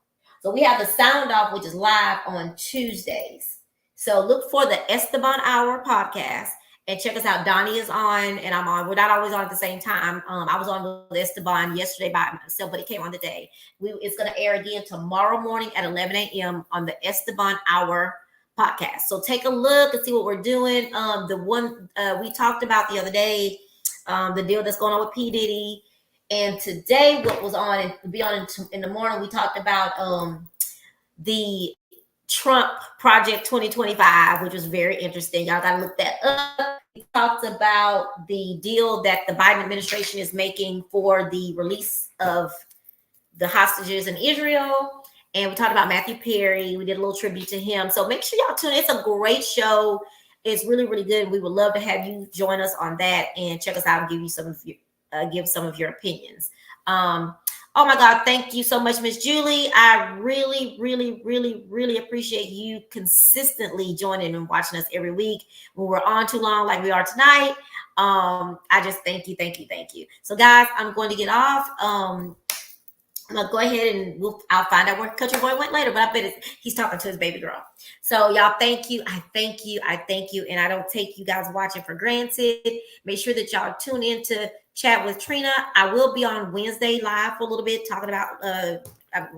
So we have the sound off, which is live on Tuesdays. So look for the Esteban Hour podcast and check us out. Donnie is on, and I'm on. We're not always on at the same time. I was on with Esteban yesterday by myself, but it came on today. It's going to air again tomorrow morning at 11 a.m. on the Esteban Hour podcast. So take a look and see what we're doing. The one we talked about the other day, the deal that's going on with P. Diddy. And today, what was on, and be on in the morning, we talked about the Trump Project 2025, which was very interesting. Y'all got to look that up. We talked about the deal that the Biden administration is making for the release of the hostages in Israel. And we talked about Matthew Perry. We did a little tribute to him. So make sure y'all tune in. It's a great show. It's really, really good. We would love to have you join us on that and check us out and give you some of your give some of your opinions. Oh my God, thank you so much, Miss Julie. I really, really, really, really appreciate you consistently joining and watching us every week when we're on too long like we are tonight. I just thank you, thank you, thank you. So guys, I'm going to get off. I'm gonna go ahead and I'll find out where Country Boy went later, but I bet he's talking to his baby girl. So y'all, thank you. I thank you. I thank you. And I don't take you guys watching for granted. Make sure that y'all tune in to Chat with Trina. I will be on Wednesday live for a little bit talking about, I'm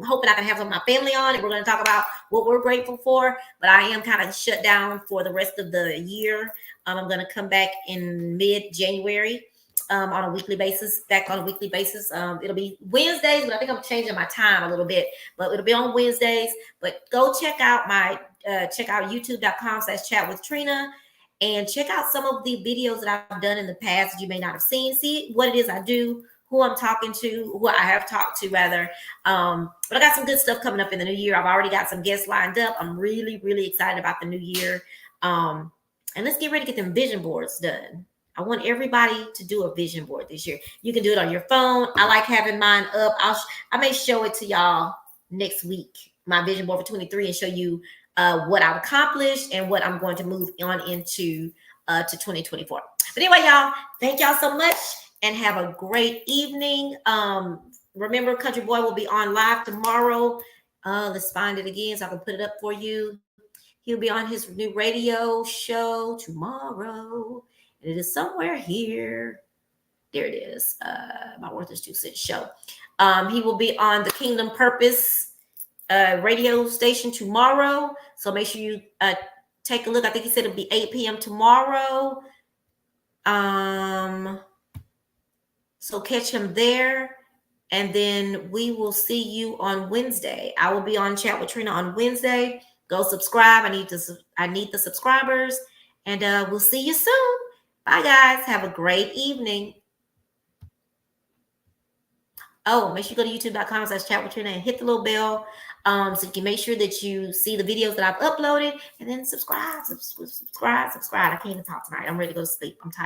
hoping I can have some of my family on and we're going to talk about what we're grateful for, but I am kind of shut down for the rest of the year. I'm going to come back in mid-January. On a weekly basis, it'll be Wednesdays, but I think I'm changing my time a little bit, but it'll be on Wednesdays. But go check out youtube.com/chat with Trina and check out some of the videos that I've done in the past that you may not have seen. See what it is I do, who I'm talking to, who I have talked to rather. But I got some good stuff coming up in the new year. I've already got some guests lined up. I'm really, really excited about the new year. And let's get ready to get them vision boards done. I want everybody to do a vision board this year. You can do it on your phone. I like having mine up. I may show it to y'all next week, my vision board for 23, and show you what I've accomplished and what I'm going to move on into to 2024. But anyway, y'all, thank y'all so much and have a great evening. Remember, Country Boy will be on live tomorrow. Let's find it again so I can put it up for you. He'll be on his new radio show tomorrow. And it is somewhere here. There it is. My Worthless 2 Cents show. He will be on the Kingdom Purpose radio station tomorrow. So make sure you take a look. I think he said it'll be 8 p.m. tomorrow. So catch him there. And then we will see you on Wednesday. I will be on Chat with Trina on Wednesday. Go subscribe. I need the subscribers. And we'll see you soon. Bye, guys. Have a great evening. Oh, make sure you go to youtube.com/chat with Trina and hit the little bell so you can make sure that you see the videos that I've uploaded and then subscribe. I can't even talk tonight. I'm ready to go to sleep. I'm tired.